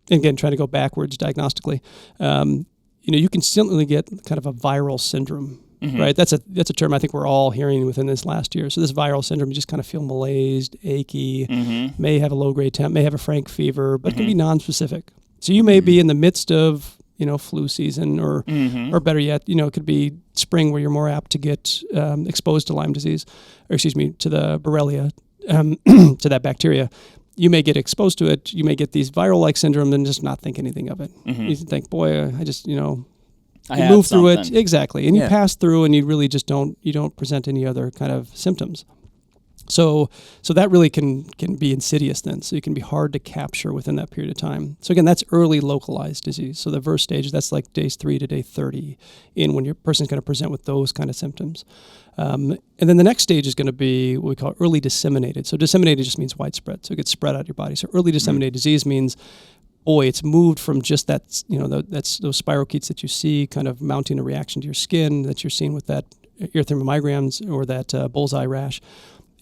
and again trying to go backwards diagnostically, you can certainly get kind of a viral syndrome. Right, that's a term I think we're all hearing within this last year. So this viral syndrome, you just kind of feel malaised, achy, may have a low-grade temp, may have a frank fever, but it can be nonspecific. So you may be in the midst of flu season, or better yet, it could be spring where you're more apt to get exposed to Lyme disease, to the Borrelia, to that bacteria. You may get exposed to it. You may get these viral-like syndrome and just not think anything of it. You think, boy, I just you move through it, exactly, and you pass through, and you really just don't present any other kind of symptoms. So that really can be insidious then. So it can be hard to capture within that period of time. So again, that's early localized disease. So the first stage, that's like days 3 to day 30 in when your person's going to present with those kind of symptoms. And then the next stage is going to be what we call early disseminated. So disseminated just means widespread. So it gets spread out of your body. So early disseminated disease means, boy, it's moved from just that, that's those spirochetes that you see kind of mounting a reaction to your skin that you're seeing with that erythema migrans or that bullseye rash.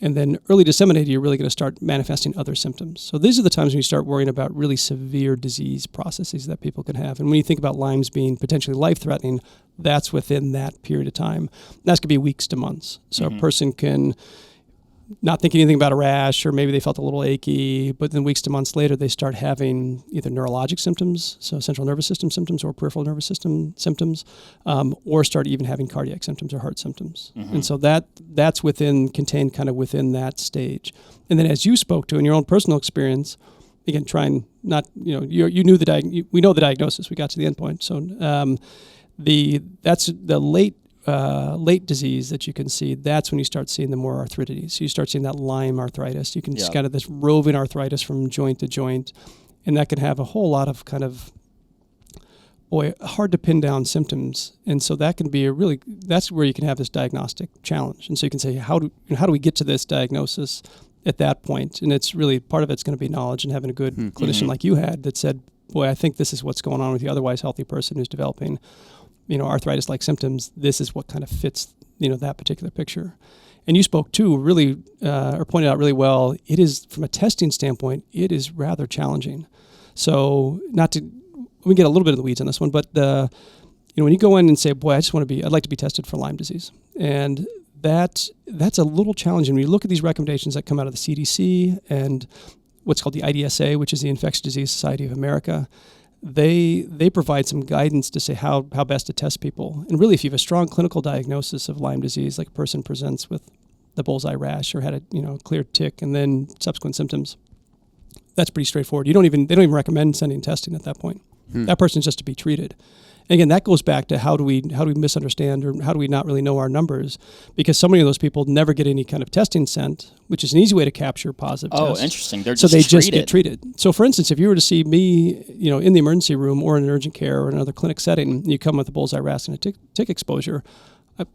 And then early disseminated, you're really going to start manifesting other symptoms. So these are the times when you start worrying about really severe disease processes that people can have. And when you think about Lyme's being potentially life-threatening, that's within that period of time. That's going to be weeks to months. So a person can not thinking anything about a rash, or maybe they felt a little achy, but then weeks to months later, they start having either neurologic symptoms, so central nervous system symptoms or peripheral nervous system symptoms, or start even having cardiac symptoms or heart symptoms. And so that's contained kind of within that stage. And then as you spoke to in your own personal experience, again, trying not, you knew we know the diagnosis, we got to the endpoint. So that's the late disease that you can see. That's when you start seeing the more arthritis. So you start seeing that Lyme arthritis. You can just kind of this roving arthritis from joint to joint, and that can have a whole lot of kind of hard to pin down symptoms. And so that can be that's where you can have this diagnostic challenge. And so you can say, how do we get to this diagnosis at that point? And it's really, part of it's going to be knowledge and having a good clinician like you had that said, boy, I think this is what's going on with the otherwise healthy person who's developing arthritis-like symptoms. This is what kind of fits, that particular picture. And you spoke too, really, or pointed out really well, it is, from a testing standpoint, it is rather challenging. So we get a little bit of the weeds on this one, but when you go in and say, boy, I'd like to be tested for Lyme disease. And that's a little challenging. When you look at these recommendations that come out of the CDC and what's called the IDSA, which is the Infectious Disease Society of America, they provide some guidance to say how best to test people. And really, if you have a strong clinical diagnosis of Lyme disease, like a person presents with the bullseye rash or had a clear tick and then subsequent symptoms, that's pretty straightforward. They don't even recommend sending testing at that point. That person's just to be treated. And again, that goes back to how do we misunderstand, or how do we not really know our numbers? Because so many of those people never get any kind of testing sent, which is an easy way to capture positive tests. Oh, interesting. They just get treated. So for instance, if you were to see me, in the emergency room or in an urgent care or another clinic setting, and you come with a bullseye rash and a tick exposure,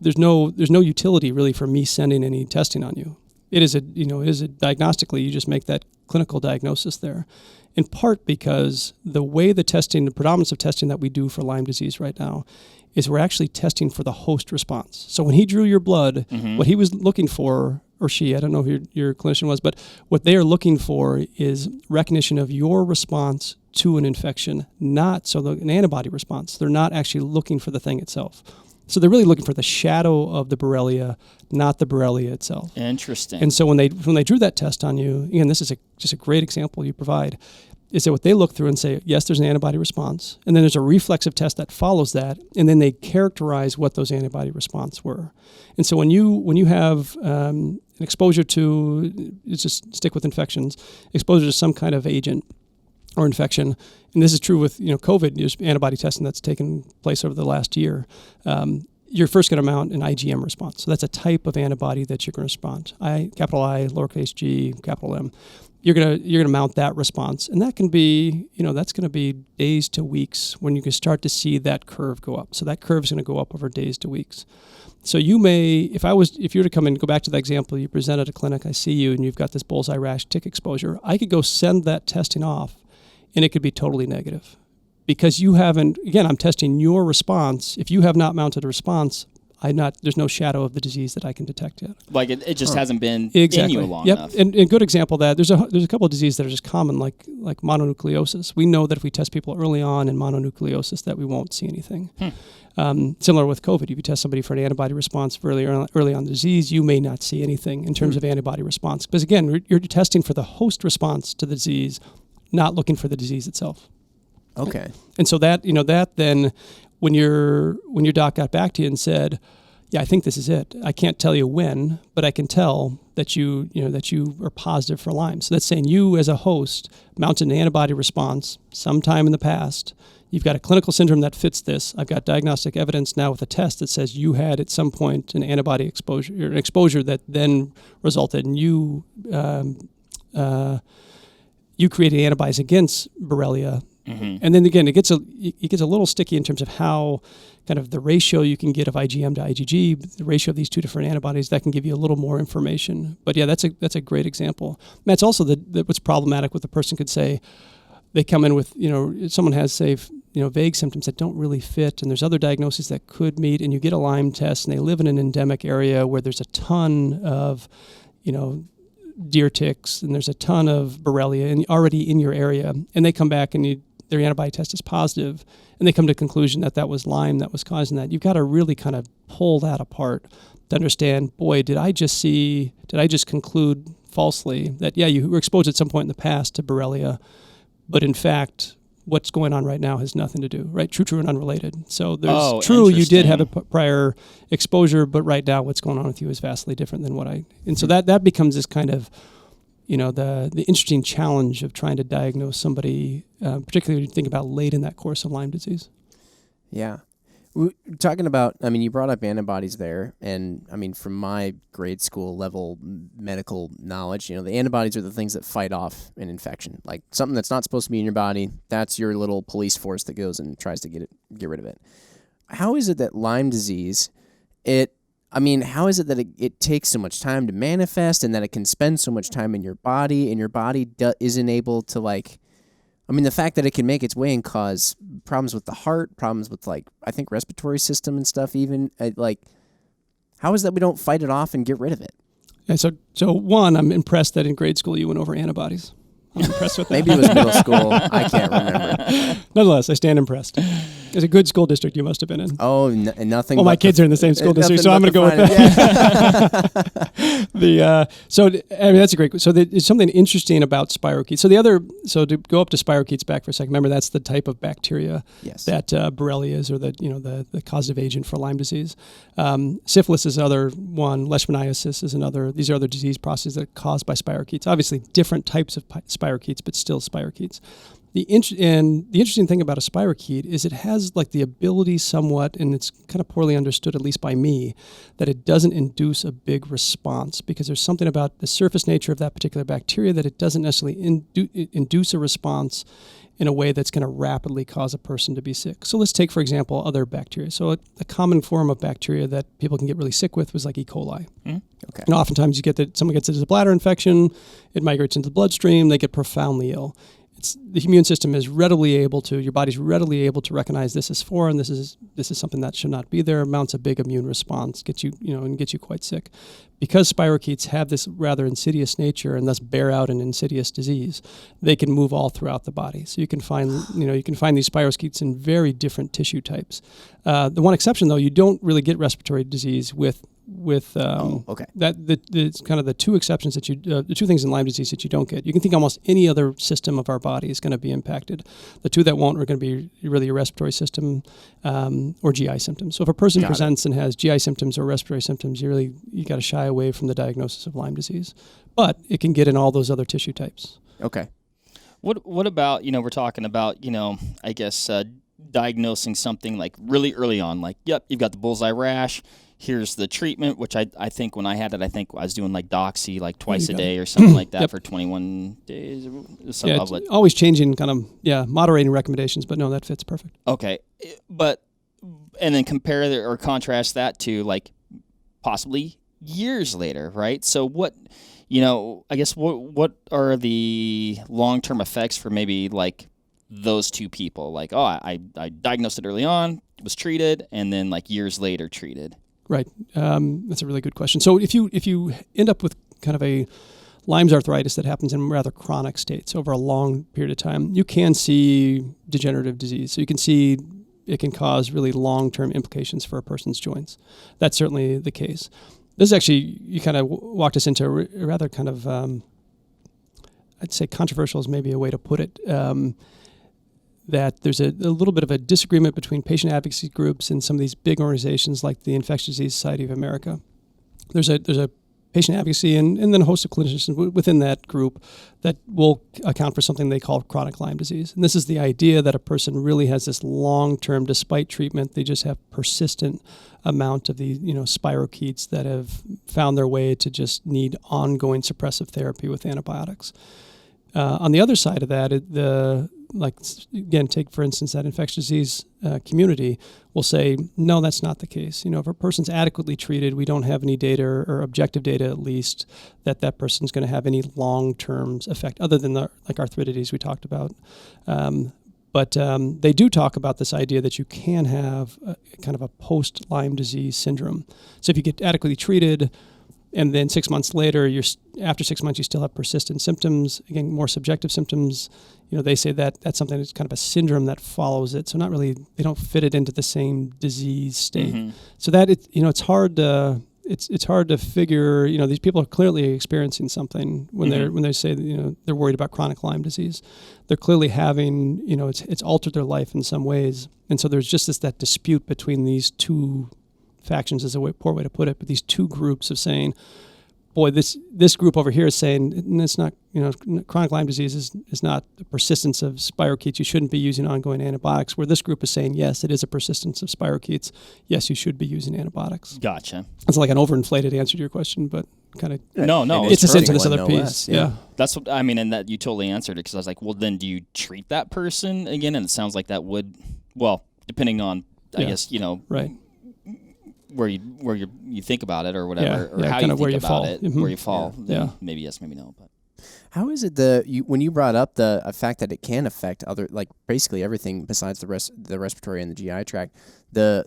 there's no utility really for me sending any testing on you. It is diagnostically, you just make that clinical diagnosis there. In part because the way the predominance of testing that we do for Lyme disease right now is we're actually testing for the host response. So when he drew your blood, what he was looking for, or she, I don't know who your clinician was, but what they are looking for is recognition of your response to an infection, an antibody response. They're not actually looking for the thing itself. So they're really looking for the shadow of the Borrelia, not the Borrelia itself. Interesting. And so when they drew that test on you, again, this is just a great example you provide, is that what they look through and say, yes, there's an antibody response, and then there's a reflexive test that follows that, and then they characterize what those antibody responses were. And so when you have an exposure to, just stick with infections, exposure to some kind of agent or infection, and this is true with COVID, there's antibody testing that's taken place over the last year, you're first going to mount an IgM response. So that's a type of antibody that you're going to respond. Capital I, lowercase g, capital M. You're gonna mount that response, and that can be that's going to be days to weeks when you can start to see that curve go up. So that curve is going to go up over days to weeks. So you may, if you were to come and go back to that example, you present at a clinic, I see you, and you've got this bullseye rash tick exposure. I could go send that testing off, and it could be totally negative. Because you haven't, again, I'm testing your response. If you have not mounted a response, there's no shadow of the disease that I can detect yet. Like it just hasn't been exactly. in you long yep. enough. And a good example of that, there's a couple of diseases that are just common, like mononucleosis. We know that if we test people early on in mononucleosis that we won't see anything. Similar with COVID, if you test somebody for an antibody response early on the disease, you may not see anything in terms of antibody response. Because again, you're testing for the host response to the disease, not looking for the disease itself. Okay. And so that then when your doc got back to you and said, yeah, I think this is it. I can't tell you when, but I can tell that you are positive for Lyme. So that's saying you as a host mounted an antibody response sometime in the past. You've got a clinical syndrome that fits this. I've got diagnostic evidence now with a test that says you had at some point an antibody exposure, or an exposure that then resulted in you creating antibodies against Borrelia. And then again, it gets a little sticky in terms of how kind of the ratio you can get of IgM to IgG, the ratio of these two different antibodies, that can give you a little more information. But yeah, that's a great example. And that's also what's problematic with the person could say, they come in with, someone has, say, vague symptoms that don't really fit, and there's other diagnoses that could meet, and you get a Lyme test, and they live in an endemic area where there's a ton of, deer ticks, and there's a ton of Borrelia already in your area, and they come back and their antibody test is positive, and they come to the conclusion that that was Lyme that was causing that, you've got to really kind of pull that apart to understand, boy, did I just conclude falsely that, yeah, you were exposed at some point in the past to Borrelia, but in fact, what's going on right now has nothing to do, right? True, and unrelated. So there's you did have a prior exposure, but right now what's going on with you is vastly different than and so that becomes this kind of, the interesting challenge of trying to diagnose somebody, particularly when you think about late in that course of Lyme disease. Yeah. Talking about, you brought up antibodies there, and from my grade school level medical knowledge, the antibodies are the things that fight off an infection. Like something that's not supposed to be in your body, that's your little police force that goes and tries to get rid of it. How is it that Lyme disease, how is it that it takes so much time to manifest, and that it can spend so much time in your body, and your body isn't able to the fact that it can make its way and cause problems with the heart, problems with I think respiratory system and stuff even, how is that we don't fight it off and get rid of it? Yeah, so one, I'm impressed that in grade school you went over antibodies. I'm impressed with that. Maybe it was middle school. I can't remember. Nonetheless, I stand impressed. It's a good school district you must have been in. Oh, nothing. Well, my kids are in the same school district, so I'm going to go with that. Yeah. That's a great. So there's something interesting about spirochetes. So to go up to spirochetes back for a second. Remember, that's the type of bacteria that Borrelia is, or the causative agent for Lyme disease. Syphilis is another one. Leishmaniasis is another. These are other disease processes that are caused by spirochetes. Obviously, different types of spirochetes, but still spirochetes. The interesting thing about a spirochete is it has the ability somewhat, and it's kind of poorly understood, at least by me, that it doesn't induce a big response, because there's something about the surface nature of that particular bacteria that it doesn't necessarily induce a response in a way that's going to rapidly cause a person to be sick. So let's take, for example, other bacteria. So a common form of bacteria that people can get really sick with was E. coli. Okay. And oftentimes you get that someone gets it as a bladder infection, it migrates into the bloodstream, they get profoundly ill. The immune system is your body's readily able to recognize this is foreign, this is something that should not be there, mounts a big immune response, gets you quite sick. Because spirochetes have this rather insidious nature and thus bear out an insidious disease, they can move all throughout the body. So you can find these spirochetes in very different tissue types. The one exception, though, you don't really get respiratory disease with it's kind of the two exceptions that the two things in Lyme disease that you don't get. You can think almost any other system of our body is going to be impacted. The two that won't are going to be really your respiratory system or GI symptoms. So if a person presents and has GI symptoms or respiratory symptoms, you got to shy away from the diagnosis of Lyme disease. But it can get in all those other tissue types. Okay. What about, we're talking about, I guess diagnosing something really early on, yep, you've got the bullseye rash. Here's the treatment, which I think when I had it, I was doing Doxy twice a day or something like that for 21 days. It's always changing, moderating recommendations, but no, that fits perfect. Okay, and then compare or contrast that to possibly years later, right? So what, I guess what are the long-term effects for maybe those two people? I diagnosed it early on, was treated, and then years later treated. Right. That's a really good question. So if you end up with kind of a Lyme's arthritis that happens in rather chronic states over a long period of time, you can see degenerative disease. So you can see it can cause really long-term implications for a person's joints. That's certainly the case. This is actually, you kind of walked us into a rather kind of, I'd say controversial is maybe a way to put it, that there's a little bit of a disagreement between patient advocacy groups and some of these big organizations like the Infectious Disease Society of America. There's a patient advocacy and then a host of clinicians within that group that will account for something they call chronic Lyme disease. And this is the idea that a person really has this long-term, despite treatment, they just have persistent amount of the spirochetes that have found their way to just need ongoing suppressive therapy with antibiotics. On the other side of that, take for instance that infectious disease community will say, no, that's not the case. If a person's adequately treated, we don't have any data or objective data at least that person's going to have any long-term effect other than the arthritides we talked about. But they do talk about this idea that you can have kind of a post-Lyme disease syndrome. So if you get adequately treated, and then 6 months later, after 6 months, you still have persistent symptoms, again, more subjective symptoms, they say that that's something that's kind of a syndrome that follows it. So not really, they don't fit it into the same disease state. So that it's hard to. It's hard to figure. These people are clearly experiencing something when they say that, they're worried about chronic Lyme disease. They're clearly having it's altered their life in some ways, and so there's just that dispute between these two factions, is a poor way to put it, but these two groups of saying, boy, this group over here is saying it's not, chronic Lyme disease is not the persistence of spirochetes. You shouldn't be using ongoing antibiotics. Where this group is saying, yes, it is a persistence of spirochetes. Yes, you should be using antibiotics. Gotcha. It's like an overinflated answer to your question, but kind of no, it's just into this one, other no piece. less, Yeah. That's what I mean, and that you totally answered it, because I was like, well, then do you treat that person again? And it sounds like that would, well, depending on, I guess, right. where you think about it or whatever, or how kind you of where think you about fall. it, where you fall. Yeah. Maybe yes, maybe no. But How is it when you brought up the fact that it can affect other, like basically everything besides the respiratory and the GI tract, the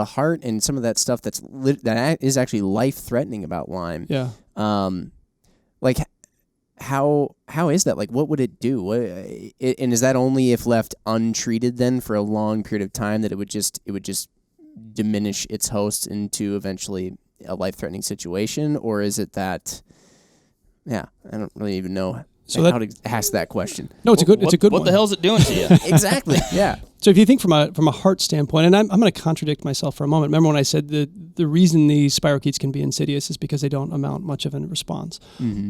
heart and some of that stuff that is actually life threatening about Lyme. Yeah. Like how is that? Like, what would it do? And is that only if left untreated then for a long period of time, that it would just diminish its host into eventually a life-threatening situation? Or is it that, I don't really even know how to ask that question. No, it's a good one. What the hell is it doing to you? Exactly. Yeah. So if you think from a heart standpoint, and I'm going to contradict myself for a moment. Remember when I said the reason these spirochetes can be insidious is because they don't amount much of a response.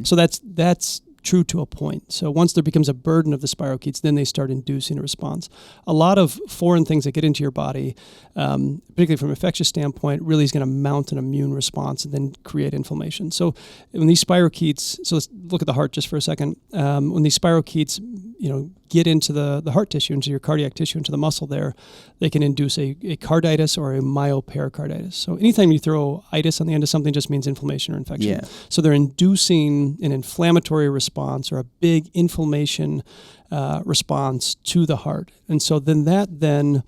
So that's true to a point. So once there becomes a burden of the spirochetes, then they start inducing a response. A lot of foreign things that get into your body, particularly from an infectious standpoint, really is going to mount an immune response and then create inflammation. So when these spirochetes, so let's look at the heart just for a second. When these spirochetes, get into the heart tissue, into your cardiac tissue, into the muscle there, they can induce a carditis or a myopericarditis. So anytime you throw itis on the end of something, just means inflammation or infection. Yeah. So they're inducing an inflammatory response or a big inflammation response to the heart. And so then and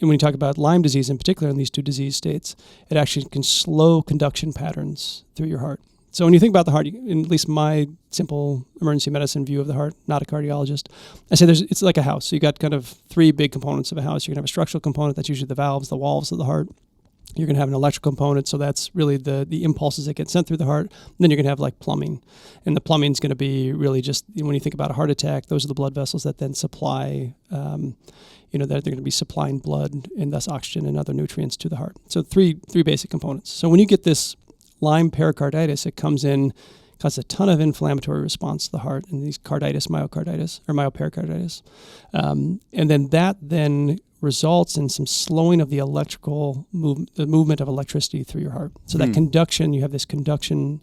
when you talk about Lyme disease in particular, in these two disease states, it actually can slow conduction patterns through your heart. So when you think about the heart, in at least my simple emergency medicine view of the heart, not a cardiologist, I say it's like a house. So you got kind of three big components of a house. You're going to have a structural component, that's usually the valves, the walls of the heart. You're going to have an electrical component, so that's really the impulses that get sent through the heart. And then you're going to have like plumbing. And the plumbing is going to be really just, when you think about a heart attack, those are the blood vessels that then supply, that they're going to be supplying blood and thus oxygen and other nutrients to the heart. So three basic components. So when you get this Lyme pericarditis, it comes in, causes a ton of inflammatory response to the heart, and these carditis, myocarditis, or myopericarditis. And then that results in some slowing of the electrical the movement of electricity through your heart. So that conduction, you have this conduction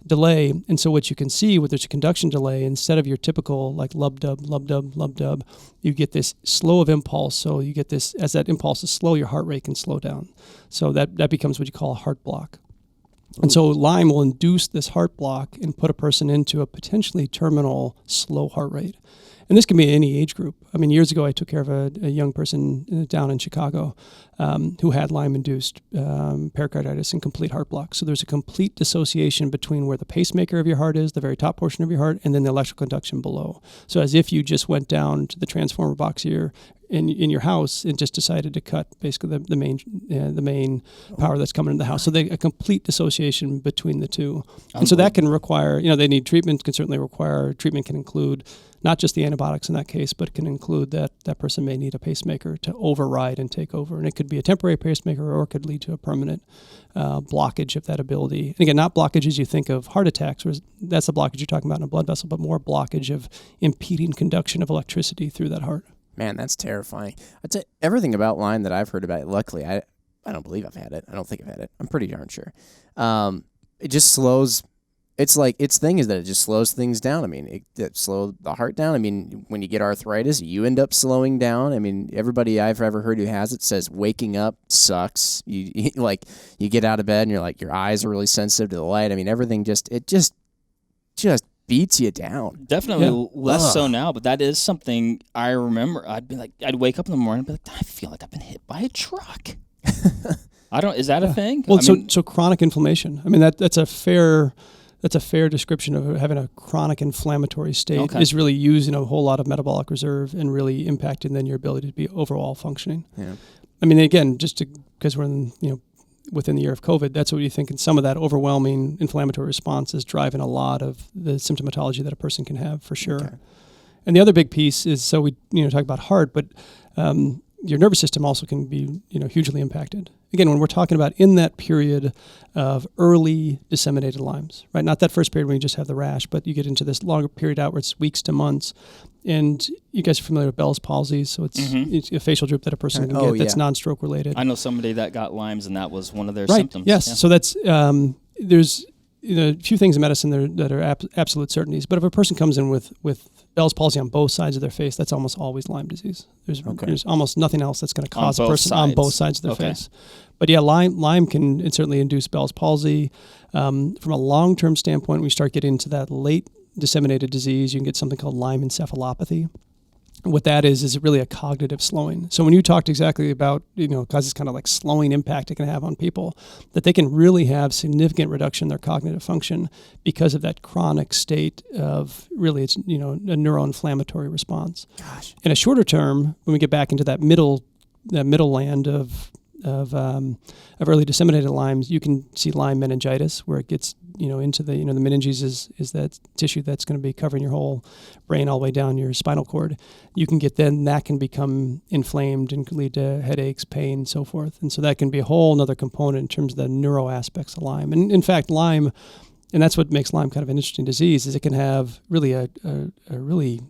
delay. And so what you can see with this conduction delay, instead of your typical like lub-dub, lub-dub, lub-dub, you get this slow of impulse. So you get this, as that impulse is slow, your heart rate can slow down. So that becomes what you call a heart block. And so Lyme will induce this heart block and put a person into a potentially terminal slow heart rate. And this can be any age group. I mean, years ago, I took care of a young person down in Chicago who had Lyme-induced pericarditis and complete heart block. So there's a complete dissociation between where the pacemaker of your heart is, the very top portion of your heart, and then the electrical conduction below. So as if you just went down to the transformer box here in your house and just decided to cut basically the main power that's coming into the house. So a complete dissociation between the two. And so that can require, they need treatment, can certainly require, treatment can include not just the antibiotics in that case, but it can include that person may need a pacemaker to override and take over. And it could be a temporary pacemaker, or it could lead to a permanent blockage of that ability. And again, not blockage as you think of heart attacks, where that's the blockage you're talking about in a blood vessel, but more blockage of impeding conduction of electricity through that heart. Man, that's terrifying. I'd say everything about Lyme that I've heard about it, luckily, I don't believe I've had it. I don't think I've had it. I'm pretty darn sure. It just slows. It's like, its thing is that it just slows things down. I mean, it slows the heart down. I mean, when you get arthritis, you end up slowing down. I mean, everybody I've ever heard who has it says waking up sucks. You get out of bed and you're like, your eyes are really sensitive to the light. I mean, everything just beats you down. Definitely less so now, but that is something I remember. I'd wake up in the morning and be like, I feel like I've been hit by a truck. Is that a thing? Well, so chronic inflammation. I mean, that's a fair that's a fair description of having a chronic inflammatory state. Okay. Is really using a whole lot of metabolic reserve and really impacting then your ability to be overall functioning. Yeah. I mean, again, because we're in, within the year of COVID, that's what you think. And some of that overwhelming inflammatory response is driving a lot of the symptomatology that a person can have, for sure. Okay. And the other big piece is, so we talk about heart, but your nervous system also can be hugely impacted. Again, when we're talking about in that period of early disseminated Lymes, right? Not that first period when you just have the rash, but you get into this longer period out where it's weeks to months. And you guys are familiar with Bell's palsy, so it's a facial droop that a person can get that's non-stroke related. I know somebody that got Lyme's, and that was one of their right. symptoms. Yes. Yeah. So that's there's a few things in medicine that are absolute certainties. But if a person comes in with Bell's palsy on both sides of their face, that's almost always Lyme disease. There's almost nothing else that's going to cause a person on both sides of their face. But yeah, Lyme can certainly induce Bell's palsy. From a long-term standpoint, when we start getting into that late disseminated disease, you can get something called Lyme encephalopathy. What that is really a cognitive slowing. So when you talked exactly about, because it's kind of like slowing impact it can have on people, that they can really have significant reduction in their cognitive function because of that chronic state of really, it's, a neuroinflammatory response. Gosh. In a shorter term, when we get back into that middle land of early disseminated Lymes, you can see Lyme meningitis, where it gets into the the meninges is that tissue that's going to be covering your whole brain all the way down your spinal cord. You can get then that can become inflamed and can lead to headaches, pain, and so forth. And so that can be a whole other component in terms of the neuro aspects of Lyme. And in fact, Lyme, and that's what makes Lyme kind of an interesting disease, is it can have really a really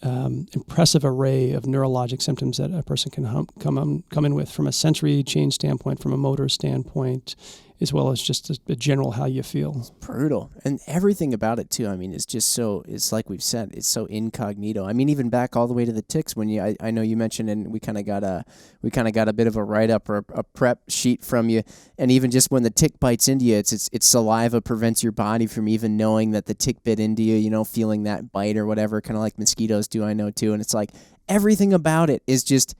impressive array of neurologic symptoms that a person can come in with, from a sensory change standpoint, from a motor standpoint, as well as just a general how you feel. It's brutal. And everything about it, too, I mean, it's just so, it's like we've said, it's so incognito. I mean, even back all the way to the ticks, when I know you mentioned, and we kind of got a bit of a write-up or a prep sheet from you, and even just when the tick bites into you, it's saliva prevents your body from even knowing that the tick bit into you, feeling that bite or whatever, kind of like mosquitoes do, I know, too. And it's like, everything about it is just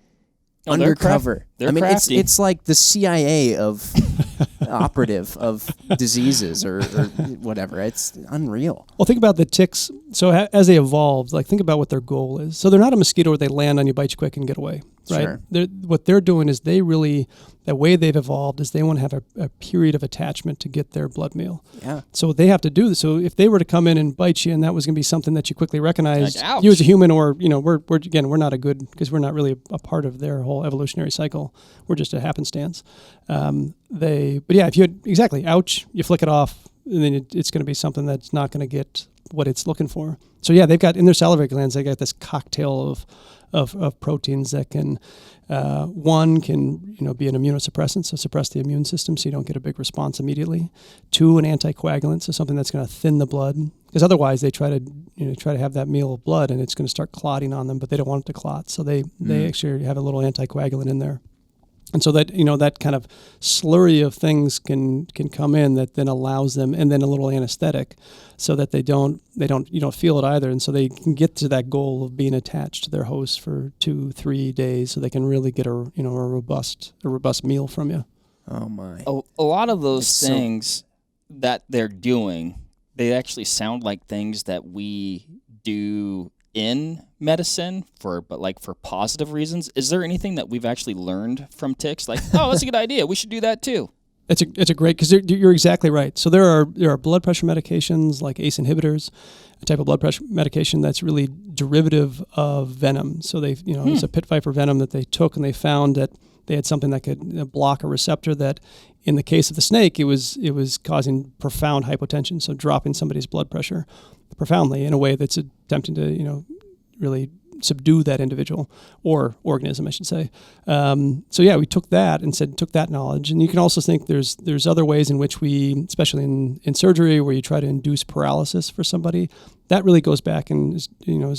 undercover. They're crafty. It's like the CIA of operative of diseases or whatever. It's unreal. Well, think about the ticks. So as they evolved, think about what their goal is. So they're not a mosquito where they land on you, bite you quick, and get away. Right? Sure. What they're doing is the way they've evolved is they want to have a period of attachment to get their blood meal. Yeah. So they have to do this. So if they were to come in and bite you, and that was going to be something that you quickly recognized, ouch. you as a human, or we're not because we're not really a part of their whole evolutionary cycle. We're just a happenstance. If you exactly ouch, you flick it off, and then it's going to be something that's not going to get what it's looking for. So yeah, they've got in their salivary glands, they got this cocktail of proteins that can one can be an immunosuppressant, so suppress the immune system so you don't get a big response immediately. Two, an anticoagulant, so something that's going to thin the blood, because otherwise they try to have that meal of blood and it's going to start clotting on them, but they don't want it to clot, so they actually have a little anticoagulant in there. And so that that kind of slurry of things can come in that then allows them, and then a little anesthetic, so that you don't feel it either, and so they can get to that goal of being attached to their host for 2-3 days, so they can really get a robust meal from you. Oh my! A lot of those things that they're doing, they actually sound like things that we do in medicine for positive reasons. Is there anything that we've actually learned from ticks? Like, oh, that's a good idea. We should do that too. It's a great, because you're exactly right. So there are blood pressure medications like ACE inhibitors, a type of blood pressure medication that's really derivative of venom. So it's a pit viper venom that they took, and they found that they had something that could block a receptor that, in the case of the snake, it was causing profound hypotension, so dropping somebody's blood pressure profoundly in a way that's attempting to really subdue that individual or organism, I should say. So yeah, we took that knowledge, and you can also think there's other ways in which we, especially in surgery, where you try to induce paralysis for somebody. That really goes back and is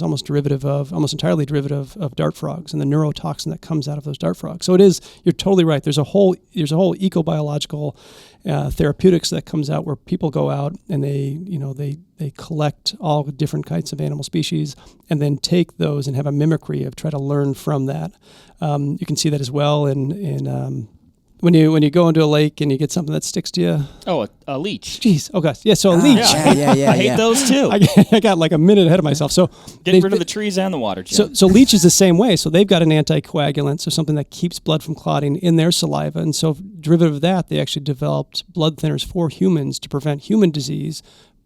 almost entirely derivative of dart frogs and the neurotoxin that comes out of those dart frogs. So you're totally right. There's a whole ecobiological therapeutics that comes out where people go out and they collect all different kinds of animal species and then take those and have a mimicry of try to learn from that. You can see that as well in when you go into a lake and you get something that sticks to you. Oh, a leech. Jeez. Oh gosh. Yeah. So a leech. Yeah. I hate those too. I got like a minute ahead of myself. So Get rid of the trees and the water. Jim. So leech is the same way. So they've got an anticoagulant, so something that keeps blood from clotting in their saliva. And so derivative of that, they actually developed blood thinners for humans to prevent human disease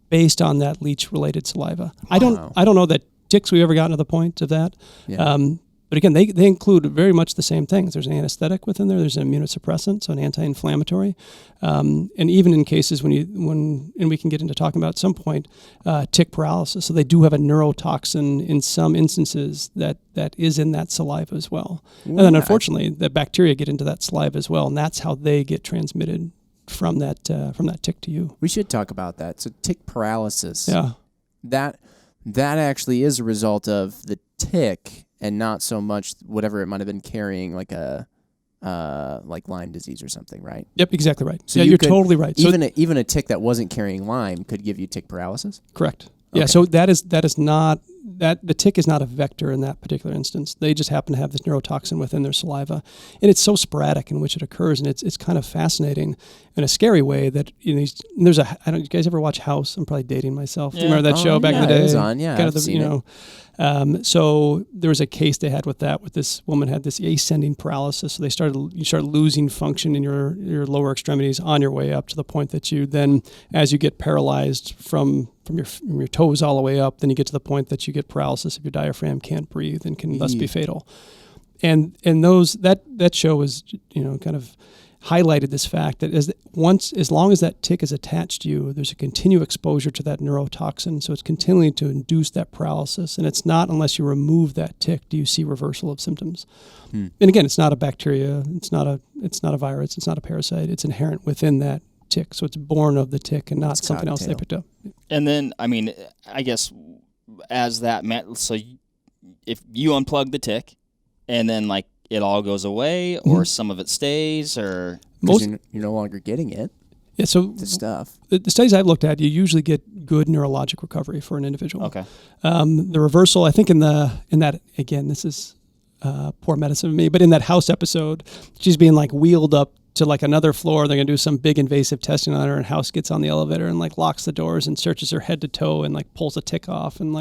based on that leech-related saliva. Wow. I don't know that ticks we've ever gotten to the point of that. Yeah. But again, they include very much the same things. There's an anesthetic within there. There's an immunosuppressant, so an anti-inflammatory. And even in cases and we can get into talking about at some point, tick paralysis. So they do have a neurotoxin in some instances that is in that saliva as well. And then unfortunately, the bacteria get into that saliva as well, and that's how they get transmitted from that tick to you. We should talk about that. So tick paralysis. Yeah. That actually is a result of the tick and not so much whatever it might have been carrying, like like Lyme disease or something, right? Yep, exactly right. So yeah, you're totally right. So Even a tick that wasn't carrying Lyme could give you tick paralysis? Correct. Okay. Yeah, so that is not that the tick is not a vector in that particular instance. They just happen to have this neurotoxin within their saliva, and it's so sporadic in which it occurs, and it's kind of fascinating in a scary way that you guys ever watch House? I'm probably dating myself. Do you remember that show back in the day? It was on, yeah. Kind of I've seen it. So there was a case they had with this woman had this ascending paralysis. So you start losing function in your lower extremities on your way up to the point that you then, as you get paralyzed from your toes all the way up, then you get to the point that you get paralysis if your diaphragm can't breathe and can thus be fatal. And that show was kind of highlighted this fact that as long as that tick is attached to you, there's a continued exposure to that neurotoxin. So it's continuing to induce that paralysis. And it's not unless you remove that tick do you see reversal of symptoms. And again, it's not a bacteria, it's not a virus, it's not a parasite. It's inherent within that tick. So it's born of the tick and not something else they picked up. And then, I guess as that so if you unplug the tick and then it all goes away, or some of it stays, or you're no longer getting it. Yeah, so the stuff. The studies I've looked at, you usually get good neurologic recovery for an individual. Okay. The reversal, I think in that again, this is poor medicine of me, but in that House episode, she's being wheeled up to another floor. They're going to do some big invasive testing on her, and House gets on the elevator and locks the doors and searches her head to toe and pulls a tick off, and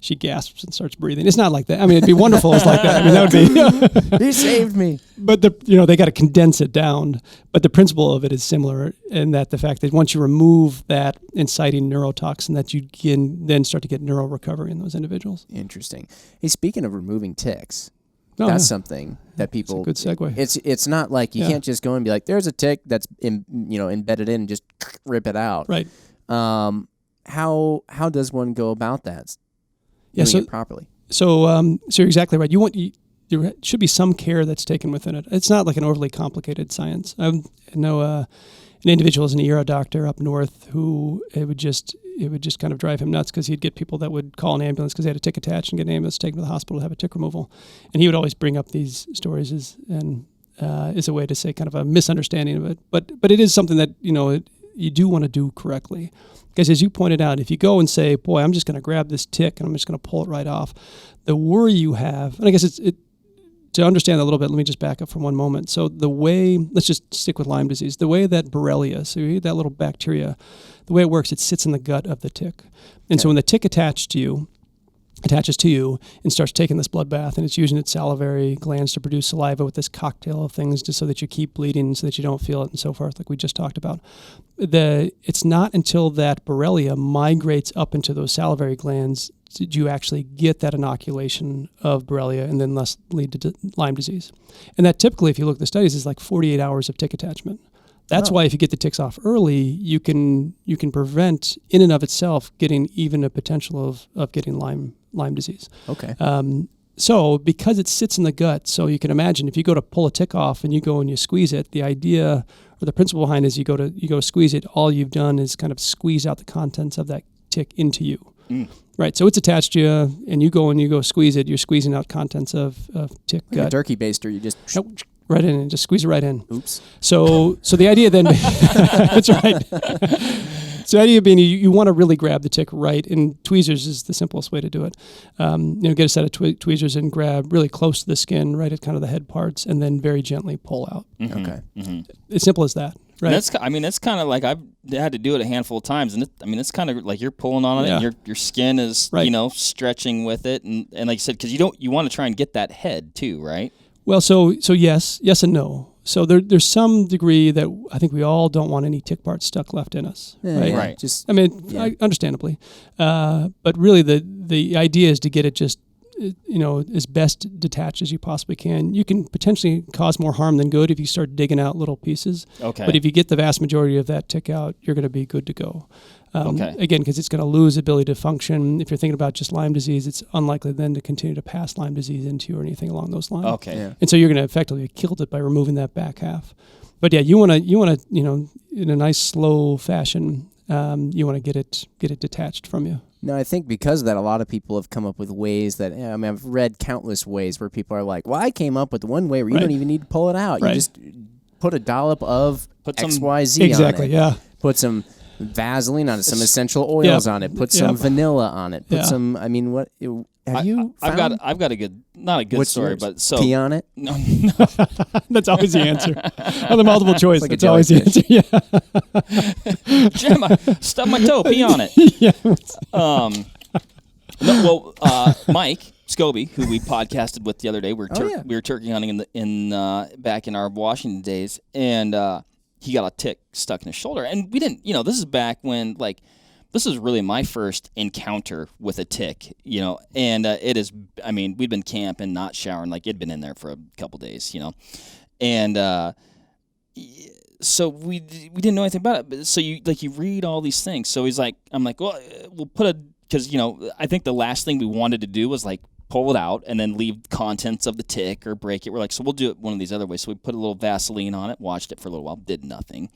she gasps and starts breathing. It's not like that. It'd be wonderful. It's like that. That would be. He saved me. But they got to condense it down. But the principle of it is similar in that the fact that once you remove that inciting neurotoxin, that you can then start to get neural recovery in those individuals. Interesting. Hey, speaking of removing ticks, that's something that people. It's a good segue. It's not like you can't just go and be like, there's a tick that's embedded in and just rip it out. Right. How does one go about that? Doing it properly. So you're exactly right. There should be some care that's taken within it. It's not an overly complicated science. I know an individual as an ER doctor up north who it would just kind of drive him nuts because he'd get people that would call an ambulance because they had a tick attached and get an ambulance taken to the hospital to have a tick removal. And he would always bring up these stories as a way to say kind of a misunderstanding of it. But it is something that, you do want to do correctly. Because as you pointed out, if you go and say, boy, I'm just going to grab this tick and I'm just going to pull it right off, the worry you have, and I guess to understand that a little bit, let me just back up for one moment. So let's just stick with Lyme disease. The way that Borrelia, so you that little bacteria, the way it works, it sits in the gut of the tick. And so when the tick attaches to you and starts taking this blood bath, and it's using its salivary glands to produce saliva with this cocktail of things just so that you keep bleeding, so that you don't feel it and so forth, like we just talked about. It's not until that Borrelia migrates up into those salivary glands did you actually get that inoculation of Borrelia and then thus lead to Lyme disease. And that typically, if you look at the studies, is 48 hours of tick attachment. That's why if you get the ticks off early, you can prevent in and of itself getting even a potential of getting Lyme disease. Okay. So because it sits in the gut, so you can imagine if you go to pull a tick off and you go and you squeeze it, the idea or the principle behind is you go to squeeze it, all you've done is kind of squeeze out the contents of that tick into you. Right, so it's attached to you, and you go squeeze it. You're squeezing out contents of tick gut. A turkey baster, you just Right in, and just squeeze it right in. Oops. So the idea then, that's right. So the idea being you want to really grab the tick right, and tweezers is the simplest way to do it. Get a set of tweezers and grab really close to the skin, right at kind of the head parts, and then very gently pull out. Mm-hmm. Okay. As simple as that. Right. And that's kind of like I've had to do it a handful of times, and it's kind of like you're pulling on it, and your skin is stretching with it, and like you said, because you want to try and get that head too, right? Well, so yes and no. So there's some degree that I think we all don't want any tick parts stuck left in us, right? Right. Just understandably, but really the idea is to get it just as best detached as you possibly can. You can potentially cause more harm than good if you start digging out little pieces. Okay. But if you get the vast majority of that tick out, you're going to be good to go. Again, because it's going to lose ability to function. If you're thinking about just Lyme disease, it's unlikely then to continue to pass Lyme disease into you or anything along those lines. Okay. Yeah. And so you're going to effectively have killed it by removing that back half. But yeah, you want to in a nice slow fashion, you want to get it detached from you. No, I think because of that, a lot of people have come up with ways that, I've read countless ways where people are like, well, I came up with one way where you don't even need to pull it out. Right. You just put a dollop of XYZ on it. Exactly, yeah. Put some Vaseline on it, some essential oils on it, put some vanilla on it, put some, what, have you found? I've got a good, not a good story, but so. Pee on it? No. That's always the answer. On the multiple choice, like that's always the answer. Yeah. Jim, I stubbed my toe, pee on it. Mike Scobie, who we podcasted with the other day, we were turkey hunting back in our Washington days, and he got a tick stuck in his shoulder, and we didn't. This is back when this is really my first encounter with a tick, and it is. We'd been camping, not showering, it'd been in there for a couple days, and so we didn't know anything about it. But so you read all these things. So I'm like, well, we'll put because I think the last thing we wanted to do was pull it out and then leave contents of the tick or break it. We're so we'll do it one of these other ways. So we put a little Vaseline on it, watched it for a little while, did nothing.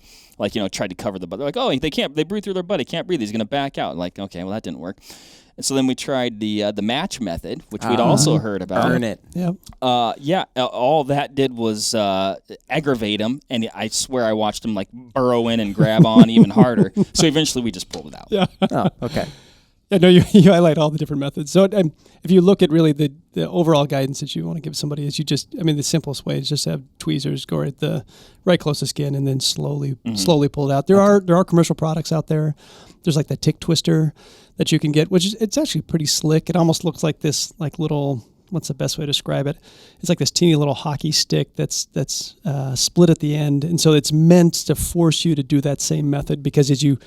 Tried to cover the butt. They're they breathe through their butt. He can't breathe. He's going to back out. Okay, well, that didn't work. And so then we tried the match method, which we'd also heard about. Burn it. Yep. All that did was aggravate him, and I swear I watched him burrow in and grab on even harder. So eventually we just pulled it out. Yeah. Oh, okay. Yeah, no, you highlight all the different methods. So if you look at really the overall guidance that you want to give somebody is the simplest way is just to have tweezers go right close to skin and then slowly pull it out. There are commercial products out there. There's that tick twister that you can get, which it's actually pretty slick. It almost looks like this little, what's the best way to describe it? It's like this teeny little hockey stick that's split at the end, and so it's meant to force you to do that same method because as you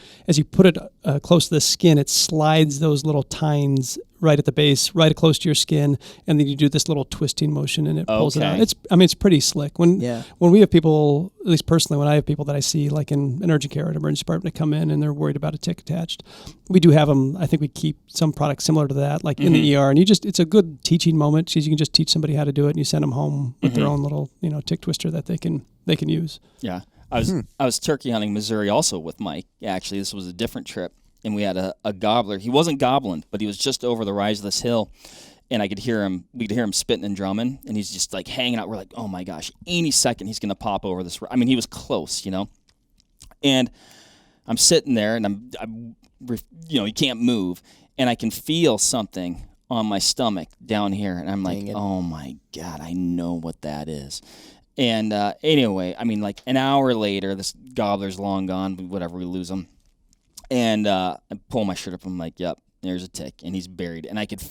put it close to the skin, it slides those little tines right at the base, right close to your skin, and then you do this little twisting motion and it pulls it out. It's pretty slick. When we have people, at least personally, when I have people that I see in urgent care or an emergency department that come in and they're worried about a tick attached, we do have them. I think we keep some products similar to that, in the ER, and it's a good teaching moment because you can just teach somebody how to do it and you send them home with their own little tick twister that they can use. Yeah, I was turkey hunting Missouri also with Mike. Actually, this was a different trip. And we had a gobbler. He wasn't gobbling, but he was just over the rise of this hill, and we could hear him spitting and drumming, and he's just hanging out. We're like, oh my gosh, any second he's gonna pop over this. He was close, And I'm sitting there, and I'm he can't move, and I can feel something on my stomach down here, and I'm like, oh my God, I know what that is. And anyway, an hour later, this gobbler's long gone. Whatever, we lose him. And I pull my shirt up. I'm like, "Yep, there's a tick, and he's buried." And I could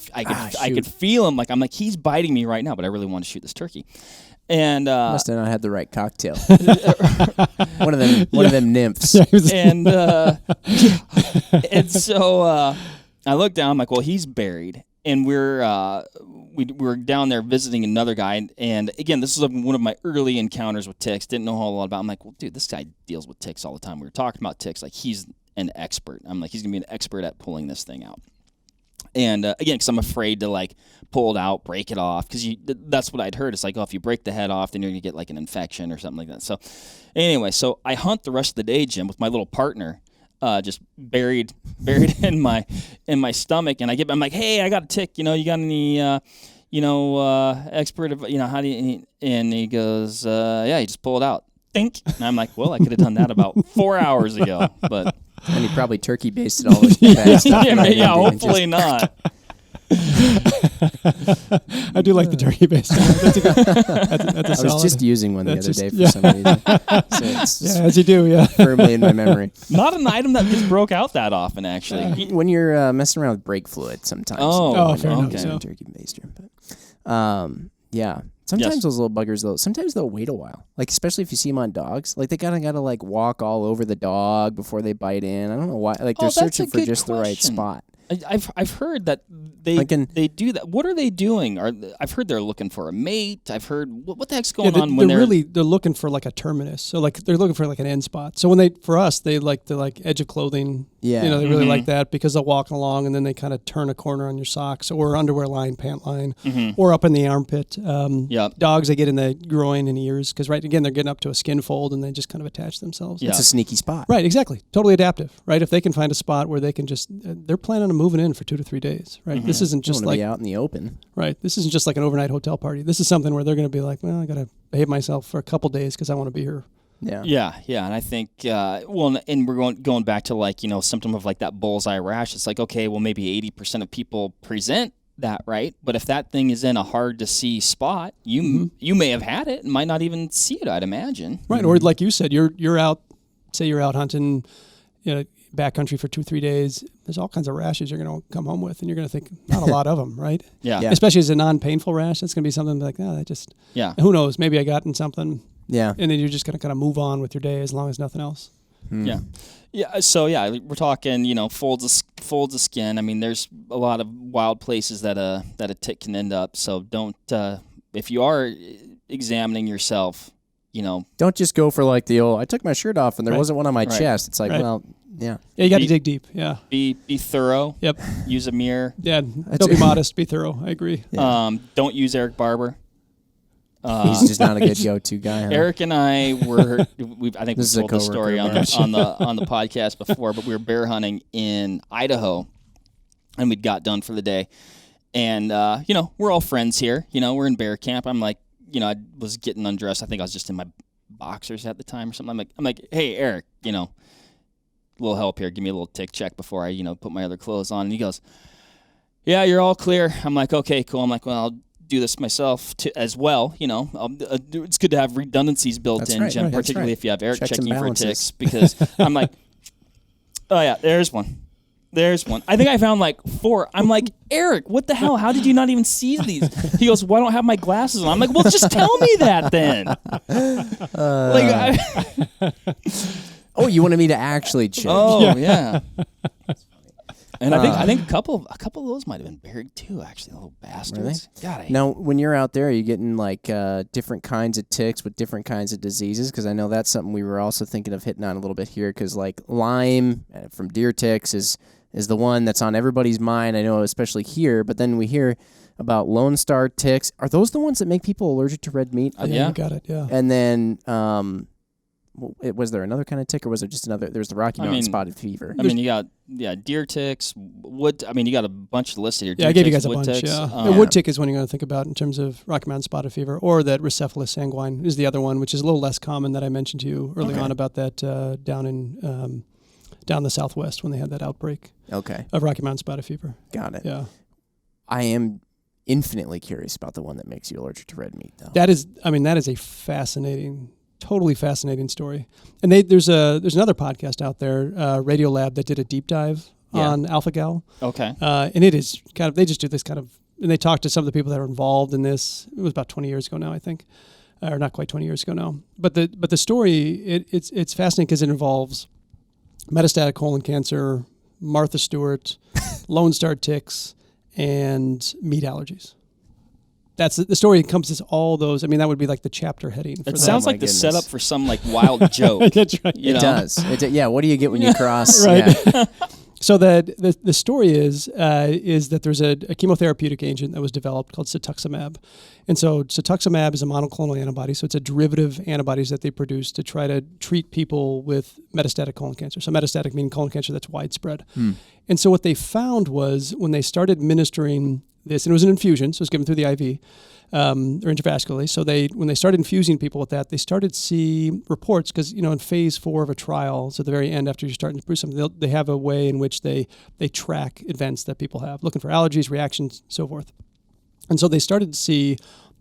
feel him. I'm like, he's biting me right now, but I really want to shoot this turkey. And must have not had the right cocktail. one of them nymphs. And and so I look down. I'm like, well, he's buried, and we're down there visiting another guy. And again, this is one of my early encounters with ticks. Didn't know a whole lot about. I'm like, well, dude, this guy deals with ticks all the time. We were talking about ticks. He's an expert. I'm like, he's gonna be an expert at pulling this thing out. And again, because I'm afraid to pull it out, break it off, because that's what I'd heard. It's if you break the head off, then you're gonna get an infection or something like that. So anyway, I hunt the rest of the day, Jim, with my little partner, just buried in my stomach, and I'm like, hey, I got a tick. You got any expert of, how do you, and he goes, yeah, you just pull it out. Think. And I'm like, well, I could have done that about 4 hours ago, but. And he probably turkey basted all this bad stuff. Hopefully not. I do like the turkey based. That's a I solid. was just using one the other day for some reason. So it's as you do, yeah. firmly in my memory. Not an item that gets broke out that often, actually. When you're messing around with brake fluid sometimes. Fair enough. Okay. So. Turkey baster. But, yeah. Sometimes those little buggers, though, sometimes they'll wait a while. Like, especially if you see them on dogs. Like, they gotta like, walk all over the dog before they bite in. I don't know why. Like, they're searching for just the right spot. I've heard that they do that. What are they doing? I've heard they're looking for a mate. I've heard what the heck's going on when they're looking for like a terminus. So like they're looking for like an end spot. So when they like the like edge of clothing. Yeah, they really like that because they'll walk along and then they kind of turn a corner on your socks or underwear line, pant line, or up in the armpit. Dogs, they get in the groin and ears because they're getting up to a skin fold and they just kind of attach themselves. It's a sneaky spot. Right, exactly. Totally adaptive. Right, if they can find a spot where they can just they're planning on moving in for 2 to 3 days. Right, this isn't just like be out in the open. Right, this isn't just like an overnight hotel party. This is something where they're going to be like, well, I got to behave myself for a couple days because I want to be here. Yeah, and I think and we're going back to like symptom of like that bullseye rash. It's like, okay, well maybe 80% of people present that, right? But if that thing is in a hard to see spot, you may have had it and might not even see it, I'd imagine. Right, or like you said, you're out, say you're out hunting, backcountry for 2-3 days. There's all kinds of rashes you're going to come home with, and you're going to think not a lot of them, right? Yeah. Especially as a non-painful rash, it's going to be something like, who knows? Maybe I got in something. Yeah. And then you're just going to kind of move on with your day as long as nothing else. Yeah. Yeah. So, we're talking, folds of skin. I mean, there's a lot of wild places that a tick can end up. So don't, if you are examining yourself, don't just go for like the old, I took my shirt off and there wasn't one on my chest. It's like, well, yeah. Yeah, you got to dig deep. Yeah. Be thorough. Yep. Use a mirror. Yeah. Don't be modest. Be thorough. I agree. Yeah. Don't use Eric Barber. He's just not a good go-to guy. Huh? Eric and I were. I think we told the story on the podcast before, but we were bear hunting in Idaho, and we'd got done for the day, and we're all friends here. We're in bear camp. I'm like, I was getting undressed. I think I was just in my boxers at the time or something. I'm like, hey Eric, a little help here. Give me a little tick check before I put my other clothes on. And he goes, yeah, you're all clear. I'm like, okay, cool. I'm like, well, I'll do this myself as well. It's good to have redundancies built in, Jim, particularly if you have Eric checking for ticks, because I'm like, oh yeah, there's one. I think I found like 4. I'm like, Eric, what the hell? How did you not even see these? He goes, well, I don't have my glasses on. I'm like, well, just tell me that then. Oh, you wanted me to actually check? Oh yeah. And I think a couple of those might have been buried too, actually, the little bastards. Really? Now, when you're out there, are you getting like different kinds of ticks with different kinds of diseases? Because I know that's something we were also thinking of hitting on a little bit here. Because like Lyme from deer ticks is the one that's on everybody's mind. I know, especially here. But then we hear about Lone Star ticks. Are those the ones that make people allergic to red meat? Yeah, you got it. Yeah. And then. Was there another kind of tick, or was there just another? There's the Rocky Mountain spotted fever. I mean, you got deer ticks, wood. I mean, you got a bunch listed here. Yeah, I gave you guys a bunch. Ticks. Yeah, the wood tick is one you're going to think about in terms of Rocky Mountain spotted fever, or that Rhizocephalus sanguine is the other one, which is a little less common that I mentioned to you early on about that down the Southwest when they had that outbreak. Of Rocky Mountain spotted fever. Got it. Yeah, I am infinitely curious about the one that makes you allergic to red meat, though. That is a fascinating. Totally fascinating story. And there's another podcast out there, Radiolab, that did a deep dive on alpha-gal. Okay. And it is they just do this kind of, and they talk to some of the people that are involved in this. It was about 20 years ago now, I think, or not quite 20 years ago now. But the story, it's fascinating because it involves metastatic colon cancer, Martha Stewart, Lone Star ticks, and meat allergies. That's the story encompasses all those. I mean, that would be like the chapter heading. It sounds like the setup for some like wild joke. That's right. It does. What do you get when you cross? Right. Yeah. So the story is that there's a chemotherapeutic agent that was developed called cetuximab. And so cetuximab is a monoclonal antibody. So it's a derivative antibodies that they produce to try to treat people with metastatic colon cancer. So metastatic meaning colon cancer that's widespread. And so what they found was when they started administering this, and it was an infusion, so it was given through the IV or intravascularly. So when they started infusing people with that, they started to see reports because, in phase 4 of a trial, so at the very end after you're starting to prove something, they have a way in which they track events that people have, looking for allergies, reactions, so forth. And so they started to see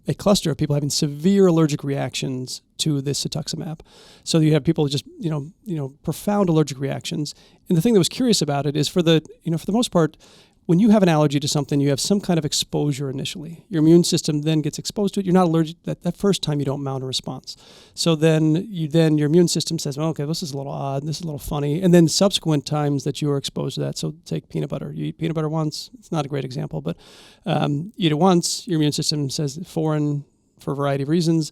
a cluster of people having severe allergic reactions to this cetuximab. So you have people just, profound allergic reactions. And the thing that was curious about it is for the most part, when you have an allergy to something, you have some kind of exposure initially. Your immune system then gets exposed to it. You're not allergic that first time you don't mount a response. So then your immune system says, well, okay, this is a little odd, this is a little funny. And then subsequent times that you are exposed to that, so take peanut butter. You eat peanut butter once, it's not a great example, but eat it once, your immune system says foreign for a variety of reasons.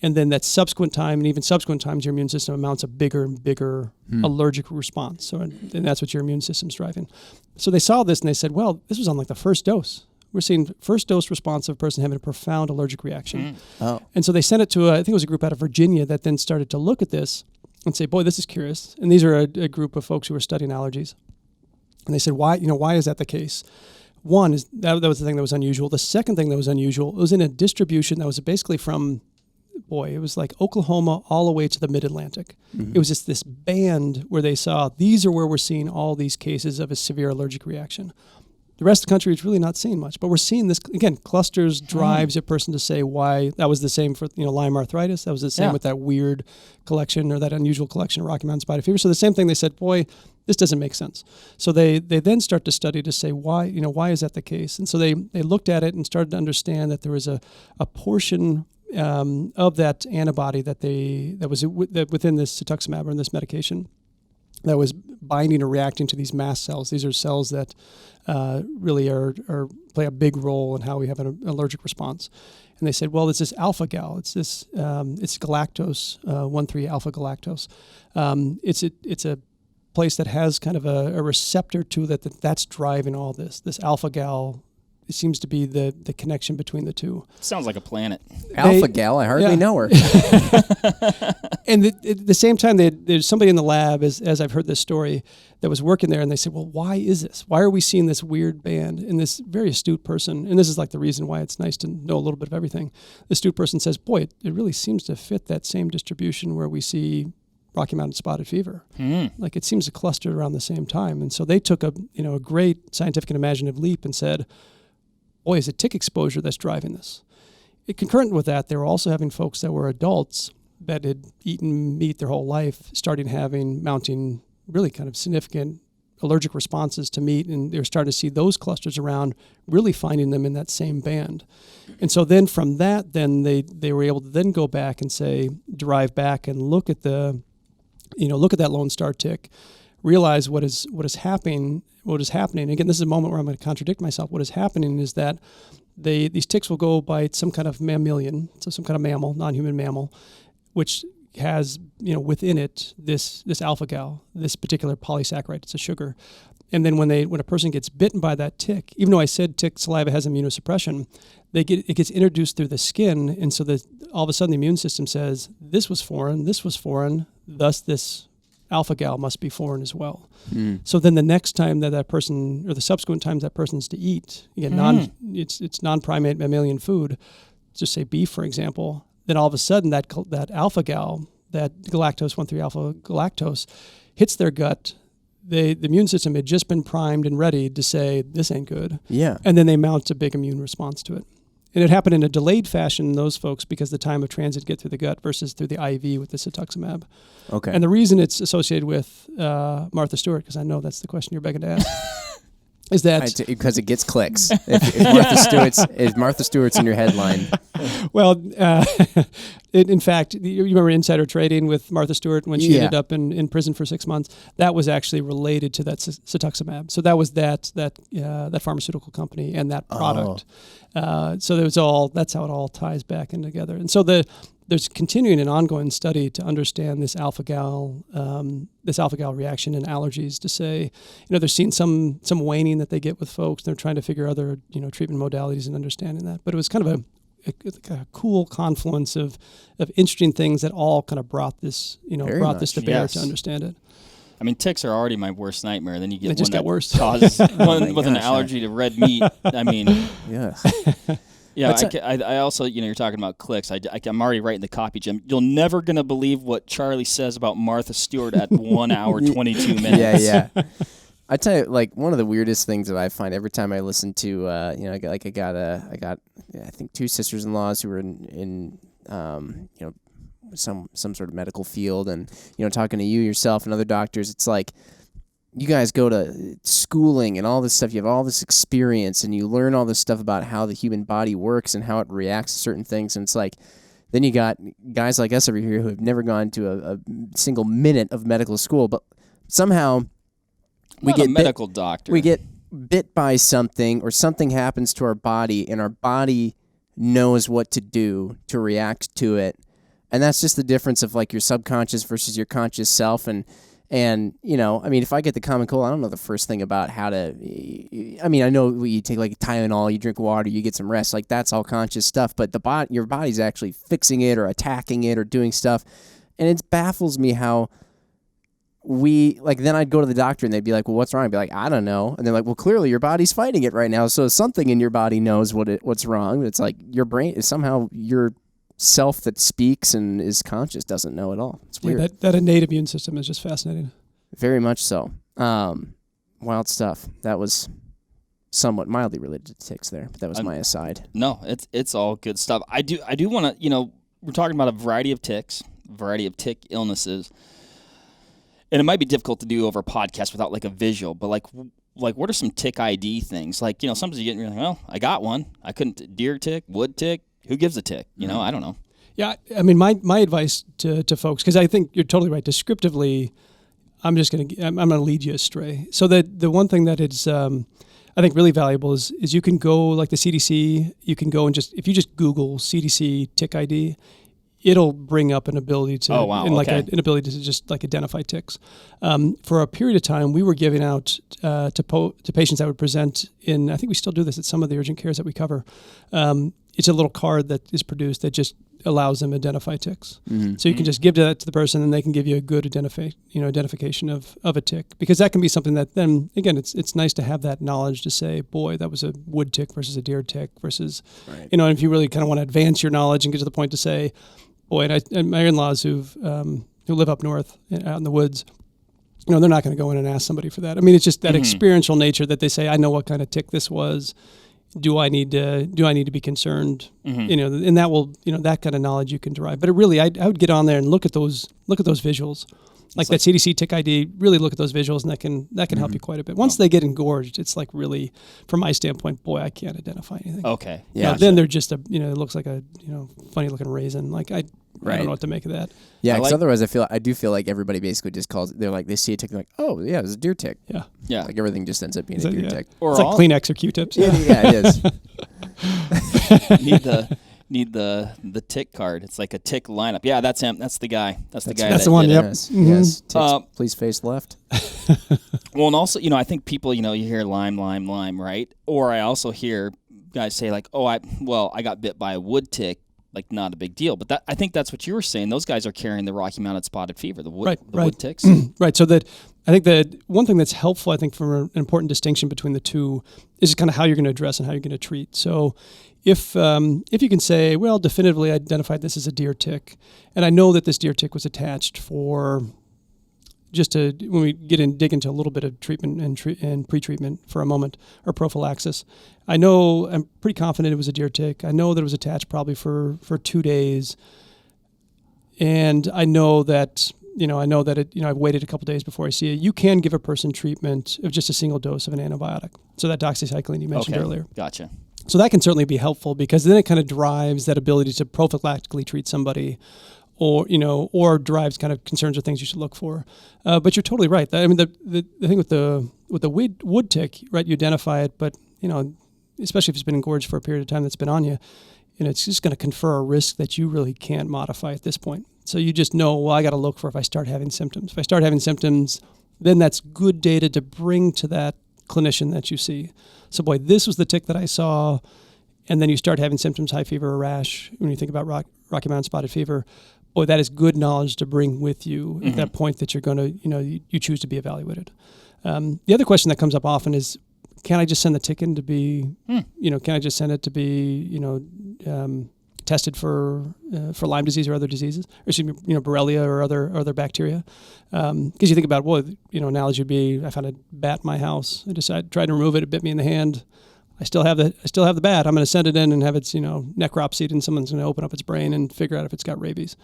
And then that subsequent time, and even subsequent times, your immune system mounts a bigger and bigger allergic response. So, and that's what your immune system's driving. So they saw this and they said, well, this was on like the first dose. We're seeing first dose responsive person having a profound allergic reaction. Oh. And so they sent it to, I think it was a group out of Virginia that then started to look at this and say, boy, this is curious. And these are a group of folks who were studying allergies. And they said, why is that the case? One is that was the thing that was unusual. The second thing that was unusual, it was in a distribution that was basically from, it was like Oklahoma all the way to the mid-Atlantic. It was just this band where they saw, these are where we're seeing all these cases of a severe allergic reaction. The rest of the country is really not seeing much, but we're seeing this, again, clusters drives a person to say why. That was the same for Lyme arthritis. That was the same with that weird collection or that unusual collection of Rocky Mountain spotted fever. So the same thing, they said, boy, this doesn't make sense. So they then start to study to say why is that the case? And so they looked at it and started to understand that there was a portion of that antibody that was within this cetuximab or in this medication that was binding or reacting to these mast cells. These are cells that really play a big role in how we have an allergic response. And they said, well, it's this alpha gal. It's this it's galactose 1,3 alpha galactose. It's a place that has kind of a receptor to that's driving all this. This alpha gal. It seems to be the connection between the two. Sounds like a planet. Alpha gal, I hardly know her. And at the same time, there's somebody in the lab, as I've heard this story, that was working there, and they said, well, why is this? Why are we seeing this weird band? And this very astute person, and this is like the reason why it's nice to know a little bit of everything, the astute person says, boy, it really seems to fit that same distribution where we see Rocky Mountain spotted fever. Like it seems to cluster around the same time. And so they took a great scientific and imaginative leap and said, boy, is it tick exposure that's driving this. Concurrent with that, they were also having folks that were adults that had eaten meat their whole life, mounting really kind of significant allergic responses to meat, and they were starting to see those clusters around, really finding them in that same band. And so then from that, then they were able to then go back and derive back and look at that Lone Star tick, realize what is happening. Again, this is a moment where I'm going to contradict myself. What is happening is that these ticks will go bite some kind of mammalian, so some kind of mammal, non-human mammal, which has within it this alpha gal, this particular polysaccharide. It's a sugar. And then when a person gets bitten by that tick, even though I said tick saliva has immunosuppression, it gets introduced through the skin, and so that all of a sudden the immune system says this was foreign, thus this alpha gal must be foreign as well. So then the next time that person, or the subsequent times that person's to eat, again, it's non-primate mammalian food, just say beef, for example, then all of a sudden that alpha gal, that galactose 1,3 alpha galactose, hits their gut. The immune system had just been primed and ready to say, this ain't good. Yeah. And then they mount a big immune response to it. And it happened in a delayed fashion in those folks because the time of transit get through the gut versus through the IV with the cetuximab. Okay. And the reason it's associated with Martha Stewart, because I know that's the question you're begging to ask, is that because it gets clicks. if Martha Stewart's in your headline. Well, in fact, you remember insider trading with Martha Stewart when she ended up in prison for 6 months? That was actually related to that cetuximab. So that was that pharmaceutical company and that product. So that's how it all ties back in together. And so there's continuing an ongoing study to understand this alpha gal reaction and allergies. To say, they're seeing some waning that they get with folks. They're trying to figure other treatment modalities and understanding that. But it was kind of a cool confluence of interesting things that all kind of brought this to bear to understand it. I mean, ticks are already my worst nightmare. Then you get They just one got that worse. causes one with an gosh, allergy to red meat. I mean, Yeah. yeah. That's I also, you're talking about clicks. I'm already writing the copy, Jim. You're never gonna believe what Charlie says about Martha Stewart at 1 hour 22 minutes. Yeah. I tell you, like, one of the weirdest things that I find every time I listen to, I got I think 2 sisters-in-laws who were in some sort of medical field, and talking to you yourself and other doctors, it's like you guys go to schooling and all this stuff. You have all this experience, and you learn all this stuff about how the human body works and how it reacts to certain things. And it's like, then you got guys like us over here who have never gone to a single minute of medical school, but somehow we get medical doctor. We get bit by something, or something happens to our body, and our body knows what to do to react to it. And that's just the difference of like your subconscious versus your conscious self. And I mean, if I get the common cold, I don't know the first thing about how to. I mean, I know you take like Tylenol, you drink water, you get some rest. Like, that's all conscious stuff. But your body's actually fixing it or attacking it or doing stuff, and it baffles me how. Then I'd go to the doctor and they'd be like, well, what's wrong? I'd be like, I don't know. And they're like, well, clearly your body's fighting it right now. So something in your body knows what's wrong. It's like your brain is somehow your self that speaks and is conscious doesn't know at all. It's weird. Yeah, that innate immune system is just fascinating. Very much so. Wild stuff. That was somewhat mildly related to ticks there, but that was my aside. No, it's all good stuff. I do want to, we're talking about a variety of ticks, variety of tick illnesses. And it might be difficult to do over a podcast without like a visual, but like what are some tick ID things? Like, sometimes you get, you're like, well, I got one. I couldn't, deer tick, wood tick. Who gives a tick? I don't know. Yeah. I mean, my advice to folks, because I think you're totally right. Descriptively, I'm going to lead you astray. So that the one thing that is, I think really valuable is you can go like the CDC, you can go and if you just Google CDC tick ID, it'll bring up an ability to, an ability to just like identify ticks. For a period of time, we were giving out to patients that would present in, I think we still do this at some of the urgent cares that we cover. It's a little card that is produced that just allows them to identify ticks. Mm-hmm. So you can just give that to the person, and they can give you a good identification of a tick, because that can be something that then again it's nice to have that knowledge to say, boy, that was a wood tick versus a deer tick versus, right. And if you really kind of want to advance your knowledge and get to the point to say, boy, and my in-laws who live up north out in the woods, they're not going to go in and ask somebody for that. I mean, it's just that experiential nature that they say, I know what kind of tick this was. Do I need to be concerned? Mm-hmm. And that will, that kind of knowledge you can derive. But it really, I would get on there and look at those visuals. Like that CDC tick ID, really look at those visuals, and that can help you quite a bit. Once they get engorged, it's like really, from my standpoint, boy, I can't identify anything. Okay. Yeah. Then they're just it looks like a funny looking raisin. Like I don't know what to make of that. Yeah, because otherwise I do feel like everybody basically just calls. They're like, they see a tick, they're like, oh yeah, it's a deer tick. Yeah. Yeah. Like everything just ends up being a deer tick. Or it's like Kleenex or Q-tips. Yeah, it is. Need the tick card. It's like a tick lineup. Yeah, that's him. That's the guy. That's the one. Yep. Yes. Mm-hmm. Yes. Ticks, please face left. Well, and also, I think people, you hear Lyme, right? Or I also hear guys say like, oh, I got bit by a wood tick. Like, not a big deal. But I think that's what you were saying. Those guys are carrying the Rocky Mountain spotted fever, the wood ticks. Right. So that I think that one thing that's helpful, I think, from an important distinction between the two is kind of how you're going to address and how you're going to treat. So if you can say, well, definitively identified this as a deer tick, and I know that this deer tick was attached for just to, when we dig into a little bit of treatment and pre-treatment for a moment, or prophylaxis, I'm pretty confident it was a deer tick. I know that it was attached probably for 2 days, and I know that I've waited a couple days before I see it. You can give a person treatment of just a single dose of an antibiotic. So that doxycycline you mentioned earlier. Gotcha. So that can certainly be helpful, because then it kind of drives that ability to prophylactically treat somebody, or drives kind of concerns or things you should look for. But you're totally right. I mean, the thing with the wood tick, right? You identify it, but especially if it's been engorged for a period of time that's been on you, it's just going to confer a risk that you really can't modify at this point. So you just know, well, I got to look for if I start having symptoms. If I start having symptoms, then that's good data to bring to that clinician that you see. So, boy, this was the tick that I saw, and then you start having symptoms, high fever or rash, when you think about Rocky Mountain spotted fever. boy, that is good knowledge to bring with you at that point that you're going to, you choose to be evaluated. The other question that comes up often is, can I just send the tick in to be, can I just send it to be, tested for Lyme disease or other diseases, or excuse me, Borrelia or other bacteria? Because you think about, well, analogy would be, I found a bat in my house. I decided tried to remove it. It bit me in the hand. I still have the bat. I'm going to send it in and have its necropsied, and someone's going to open up its brain and figure out if it's got rabies,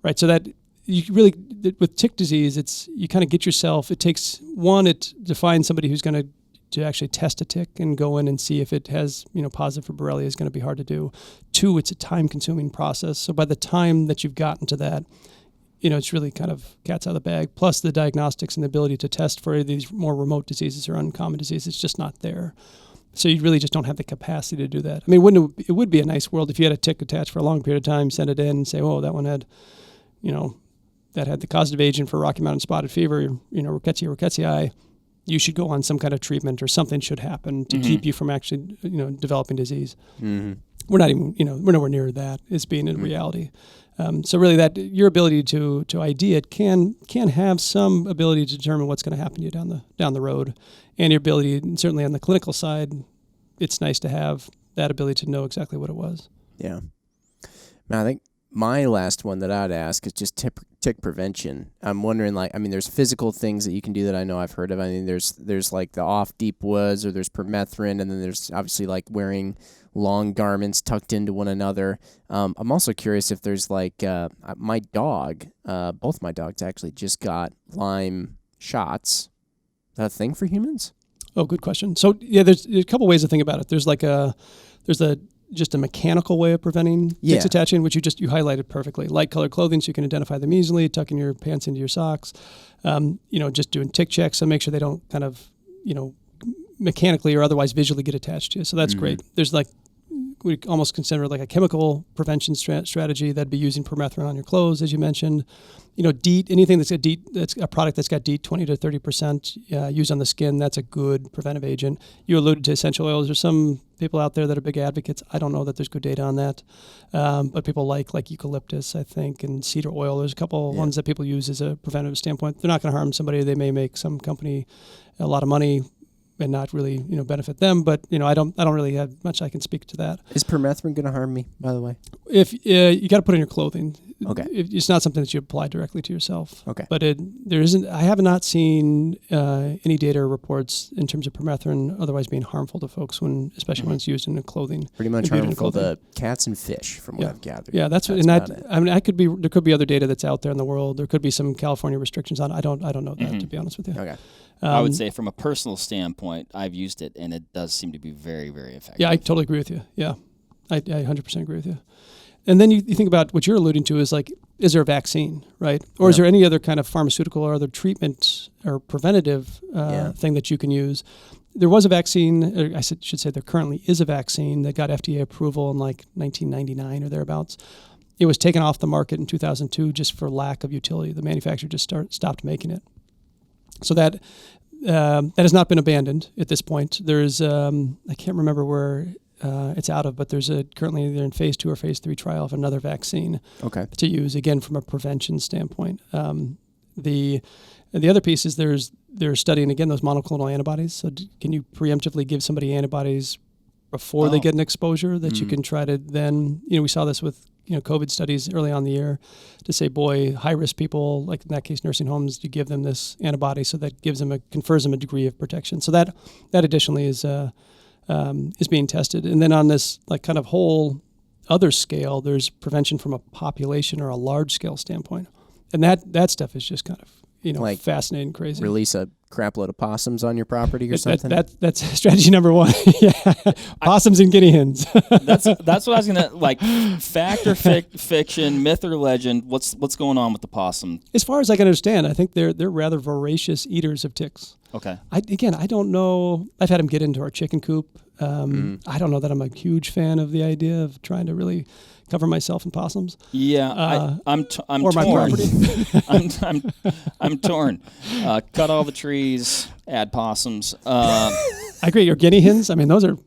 right? So that you really, with tick disease, you kind of get yourself. It takes to find somebody who's going to actually test a tick and go in and see if it has, positive for Borrelia is going to be hard to do. 2, it's a time-consuming process. So by the time that you've gotten to that, it's really kind of cat's out of the bag. Plus the diagnostics and the ability to test for these more remote diseases or uncommon diseases, it's just not there. So you really just don't have the capacity to do that. I mean, it would be a nice world if you had a tick attached for a long period of time, send it in and say, oh, that one had, that had the causative agent for Rocky Mountain spotted fever, rickettsia. You should go on some kind of treatment, or something should happen to keep you from actually, developing disease. Mm-hmm. We're not even, we're nowhere near that as being in reality. So really, that your ability to ID it can have some ability to determine what's going to happen to you down the road, and your ability, and certainly on the clinical side, it's nice to have that ability to know exactly what it was. Yeah. Now, I think my last one that I'd ask is just tick prevention. I'm wondering, there's physical things that you can do that I know I've heard of. I mean, there's like the off deep woods, or there's permethrin, and then there's obviously like wearing long garments tucked into one another. I'm also curious if there's my dog, both my dogs actually just got Lyme shots. Is that a thing for humans? Oh, good question. So yeah, there's a couple ways to think about it. There's just a mechanical way of preventing ticks attaching, which you highlighted perfectly. Light colored clothing, so you can identify them easily, tucking your pants into your socks. Just doing tick checks, so make sure they don't kind of, mechanically or otherwise visually get attached to you. So that's great. There's we almost consider like a chemical prevention strategy. That'd be using permethrin on your clothes, as you mentioned. DEET, anything that's got DEET, that's a product that's got DEET 20 to 30% used on the skin, that's a good preventive agent. You alluded to essential oils. There's some people out there that are big advocates. I don't know that there's good data on that, but people like eucalyptus, I think, and cedar oil. There's a couple ones that people use as a preventative standpoint. They're not going to harm somebody. They may make some company a lot of money and not really, benefit them. But, I don't really have much I can speak to that. Is permethrin going to harm me, by the way? If you got to put it in your clothing. Okay. It's not something that you apply directly to yourself. Okay. But I have not seen any data or reports in terms of permethrin otherwise being harmful to folks especially when it's used in the clothing. Pretty much harmful to cats and fish, from what I've gathered. Yeah, there could be other data that's out there in the world. There could be some California restrictions on it. I don't know that, to be honest with you. Okay. I would say from a personal standpoint, I've used it, and it does seem to be very, very effective. Yeah, I totally agree with you. Yeah, I 100% agree with you. And then you think about what you're alluding to is is there a vaccine, right? Or is there any other kind of pharmaceutical or other treatment or preventative thing that you can use? There was a vaccine, or I should say there currently is a vaccine that got FDA approval in 1999 or thereabouts. It was taken off the market in 2002 just for lack of utility. The manufacturer just stopped making it. So that has not been abandoned at this point. There's I can't remember where it's out of, but currently they're in phase 2 or phase 3 trial of another vaccine to use, again, from a prevention standpoint. The other piece is they're studying, again, those monoclonal antibodies. So can you preemptively give somebody antibodies before they get an exposure that you can try to then, we saw this with COVID studies early on in the year to say, boy, high-risk people, like in that case, nursing homes, you give them this antibody, so that confers them a degree of protection. So that additionally is being tested. And then on this kind of whole other scale, there's prevention from a population or a large-scale standpoint. And that stuff is just kind of, fascinating, crazy. Release a crap load of possums on your property or something? That's strategy number 1. Yeah, possums and guinea hens. That's what I was gonna fact or fiction, myth or legend. What's going on with the possum? As far as I can understand, I think they're rather voracious eaters of ticks. Okay. I don't know. I've had them get into our chicken coop. I don't know that I'm a huge fan of the idea of trying to really cover myself in possums. Yeah, I'm or torn. My property. I'm torn. Cut all the trees, add possums. I agree. Your guinea hens, those are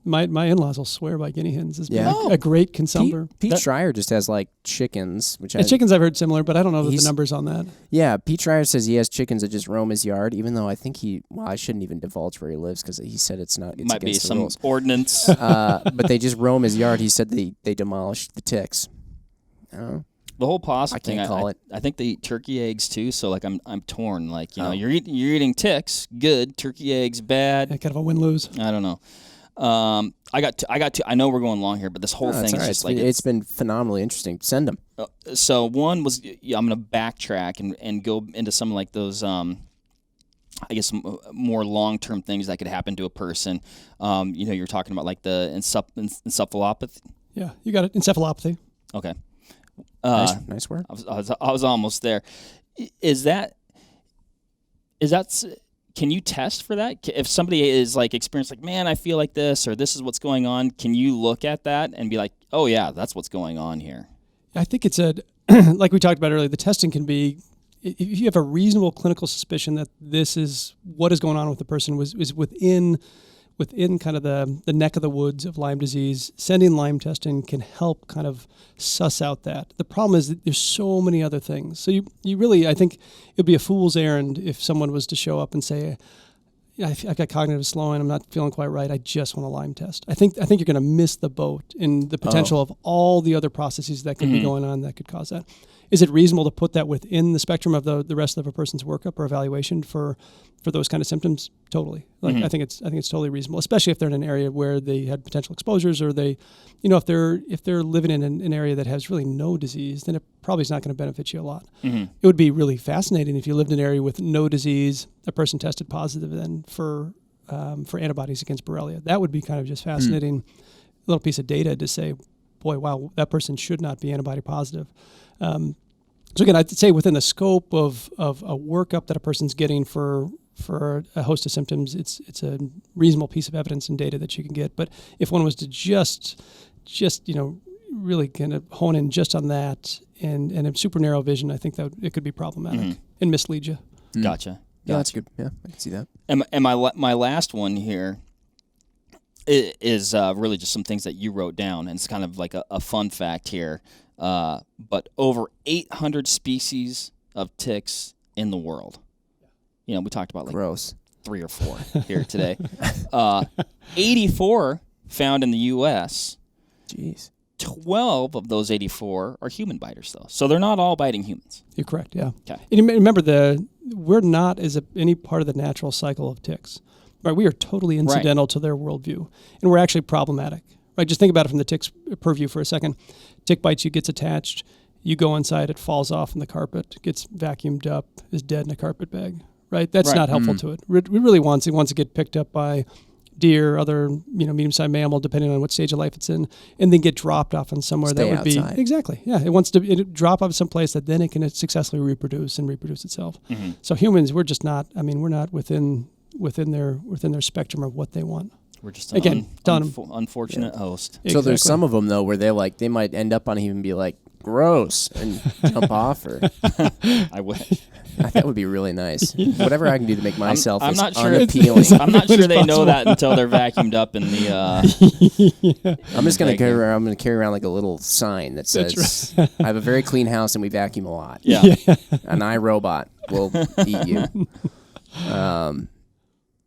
My in-laws will swear by guinea hens as being Yeah. a great consumer. Pete Schreier just has like chickens, which Chickens I've heard similar, but I don't know the numbers on that. Yeah, Pete Schreier says he has chickens that just roam his yard, even though I think I shouldn't even divulge where he lives because he said it's not. It's Might be against the some rules. ordinance. But they just roam his yard. He said they demolish the ticks. Oh. The whole possum I thing, can't call it. I think they eat turkey eggs too. So like I'm torn. Like you're eating ticks, good. Turkey eggs, bad. Yeah, kind of a win-lose. I don't know. I got to. I know we're going long here, but this whole thing is just like it's been phenomenally interesting. Send them. So one was I'm going to backtrack and go into some like those. I guess more long-term things that could happen to a person. You're talking about like the encephalopathy. Yeah, you got it. Encephalopathy. Okay. Nice word. I was almost there. Is that? Can you test for that? If somebody is like experienced, like, man, I feel like this, or this is what's going on, can you look at that and be like, oh yeah, that's what's going on here? I think it's like we talked about earlier, the testing can be, if you have a reasonable clinical suspicion that this is what is going on with the person is within kind of the neck of the woods of Lyme disease, sending Lyme testing can help kind of suss out that. The problem is that there's so many other things. So you really, I think it would be a fool's errand if someone was to show up and say, I've got cognitive slowing, I'm not feeling quite right, I just want a Lyme test. I think you're going to miss the boat in the potential of all the other processes that could be going on that could cause that. Is it reasonable to put that within the spectrum of the rest of a person's workup or evaluation for those kind of symptoms? Totally. Like I think it's totally reasonable, especially if they're in an area where they had potential exposures, or they, if they're living in an area that has really no disease, then it probably is not going to benefit you a lot. It would be really fascinating if you lived in an area with no disease, a person tested positive then for antibodies against Borrelia. That would be kind of just fascinating little piece of data to say, boy, wow, that person should not be antibody positive. So again, I'd say within the scope of a workup that a person's getting for a host of symptoms, it's a reasonable piece of evidence and data that you can get. But if one was to just really kind of hone in just on that and have super narrow vision, I think that it could be problematic and mislead you. Gotcha. Yeah, that's good. Yeah, I can see that. And my last one here is really just some things that you wrote down, and it's kind of like a fun fact here. But over 800 species of ticks in the world. We talked about like gross 3 or 4 here today. 84 found in the U.S. Jeez. 12 of those 84 are human biters, though. So they're not all biting humans. You're correct, yeah. Okay. And remember, we're not any part of the natural cycle of ticks. Right? We are totally incidental to their worldview, and we're actually problematic. Right? Just think about it from the tick's purview for a second. Tick bites you, gets attached. You go inside, it falls off in the carpet, gets vacuumed up, is dead in a carpet bag. Right? That's not helpful to it. We really wants to get picked up by deer, other medium-sized mammal, depending on what stage of life it's in, and then get dropped off in somewhere Stay that would outside. be exactly. Yeah, it wants to drop off someplace that then it can successfully reproduce itself. So humans, we're just not. I mean, we're not within their spectrum of what they want. We're just an unfortunate host. So Exactly. there's some of them though where they might end up on him and be like gross and jump off, or I would. that would be really nice. Whatever I can do to make myself I'm as not sure unappealing. I'm not sure they know that until they're vacuumed up in the. I'm just gonna carry around. I'm gonna carry around like a little sign that says, "I have a very clean house and we vacuum a lot." Yeah. An iRobot will eat you.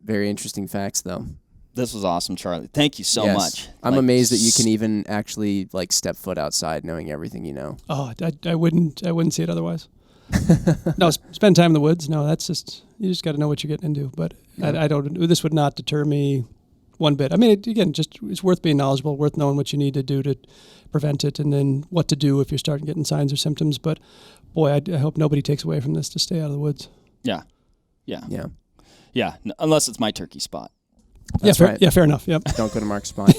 Very interesting facts, though. This was awesome, Charlie. Thank you so much. I'm amazed that you can even actually step foot outside knowing everything you know. Oh, I wouldn't see it otherwise. No, spend time in the woods. No, that's just you just got to know what you're getting into. But I don't. This would not deter me one bit. I mean, it's worth being knowledgeable, worth knowing what you need to do to prevent it, and then what to do if you're starting getting signs or symptoms. But boy, I hope nobody takes away from this to stay out of the woods. Yeah. Unless it's my turkey spot. That's right. Yeah, fair enough. Yep. Don't go to Mark's spot.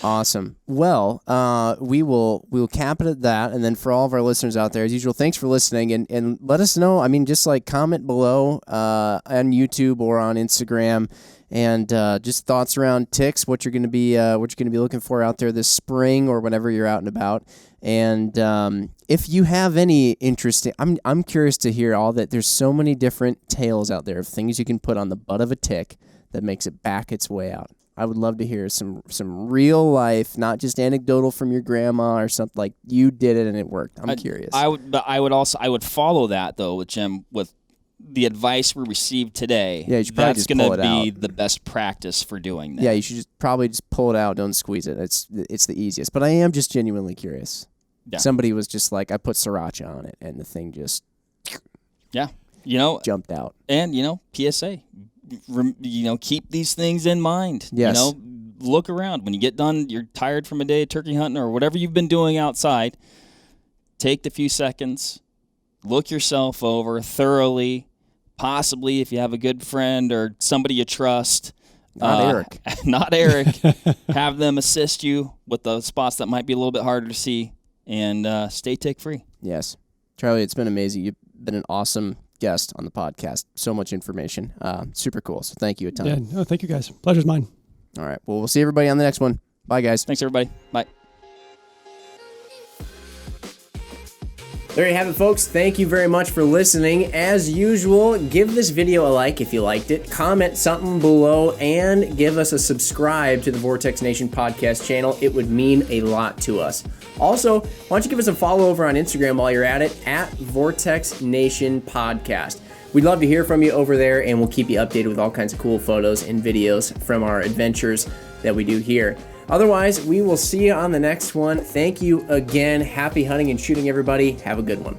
Awesome. Well, we will cap it at that, and then for all of our listeners out there, as usual, thanks for listening, and let us know. I mean, just comment below on YouTube or on Instagram, and just thoughts around ticks, what you're going to be looking for out there this spring or whenever you're out and about. And if you have any interesting, I'm curious to hear all that. There's so many different tales out there of things you can put on the butt of a tick that makes it back its way out. I would love to hear some real life, not just anecdotal from your grandma or something like you did it and it worked. I'm curious. I would follow that though with Jim with the advice we received today. Yeah, you should probably that's just going pull to it be out. the best practice for doing that. Yeah, you should probably just pull it out. Don't squeeze it. It's the easiest. But I am just genuinely curious. Yeah. Somebody was just like, I put sriracha on it, and the thing just jumped out. And PSA, keep these things in mind. Yes. Look around when you get done. You're tired from a day of turkey hunting or whatever you've been doing outside. Take the few seconds, look yourself over thoroughly. Possibly, if you have a good friend or somebody you trust, not Eric, have them assist you with the spots that might be a little bit harder to see, and stay tick-free. Yes. Charlie, it's been amazing. You've been an awesome guest on the podcast. So much information. Super cool. So thank you a ton. Yeah, no, thank you guys. Pleasure's mine. All right. Well, we'll see everybody on the next one. Bye, guys. Thanks, everybody. Bye. There you have it, folks. Thank you very much for listening. As usual, give this video a like if you liked it, comment something below, and give us a subscribe to the Vortex Nation podcast channel. It would mean a lot to us. Also, why don't you give us a follow over on Instagram while you're at it, at Vortex Nation Podcast. We'd love to hear from you over there, and we'll keep you updated with all kinds of cool photos and videos from our adventures that we do here. Otherwise, we will see you on the next one. Thank you again. Happy hunting and shooting, everybody. Have a good one.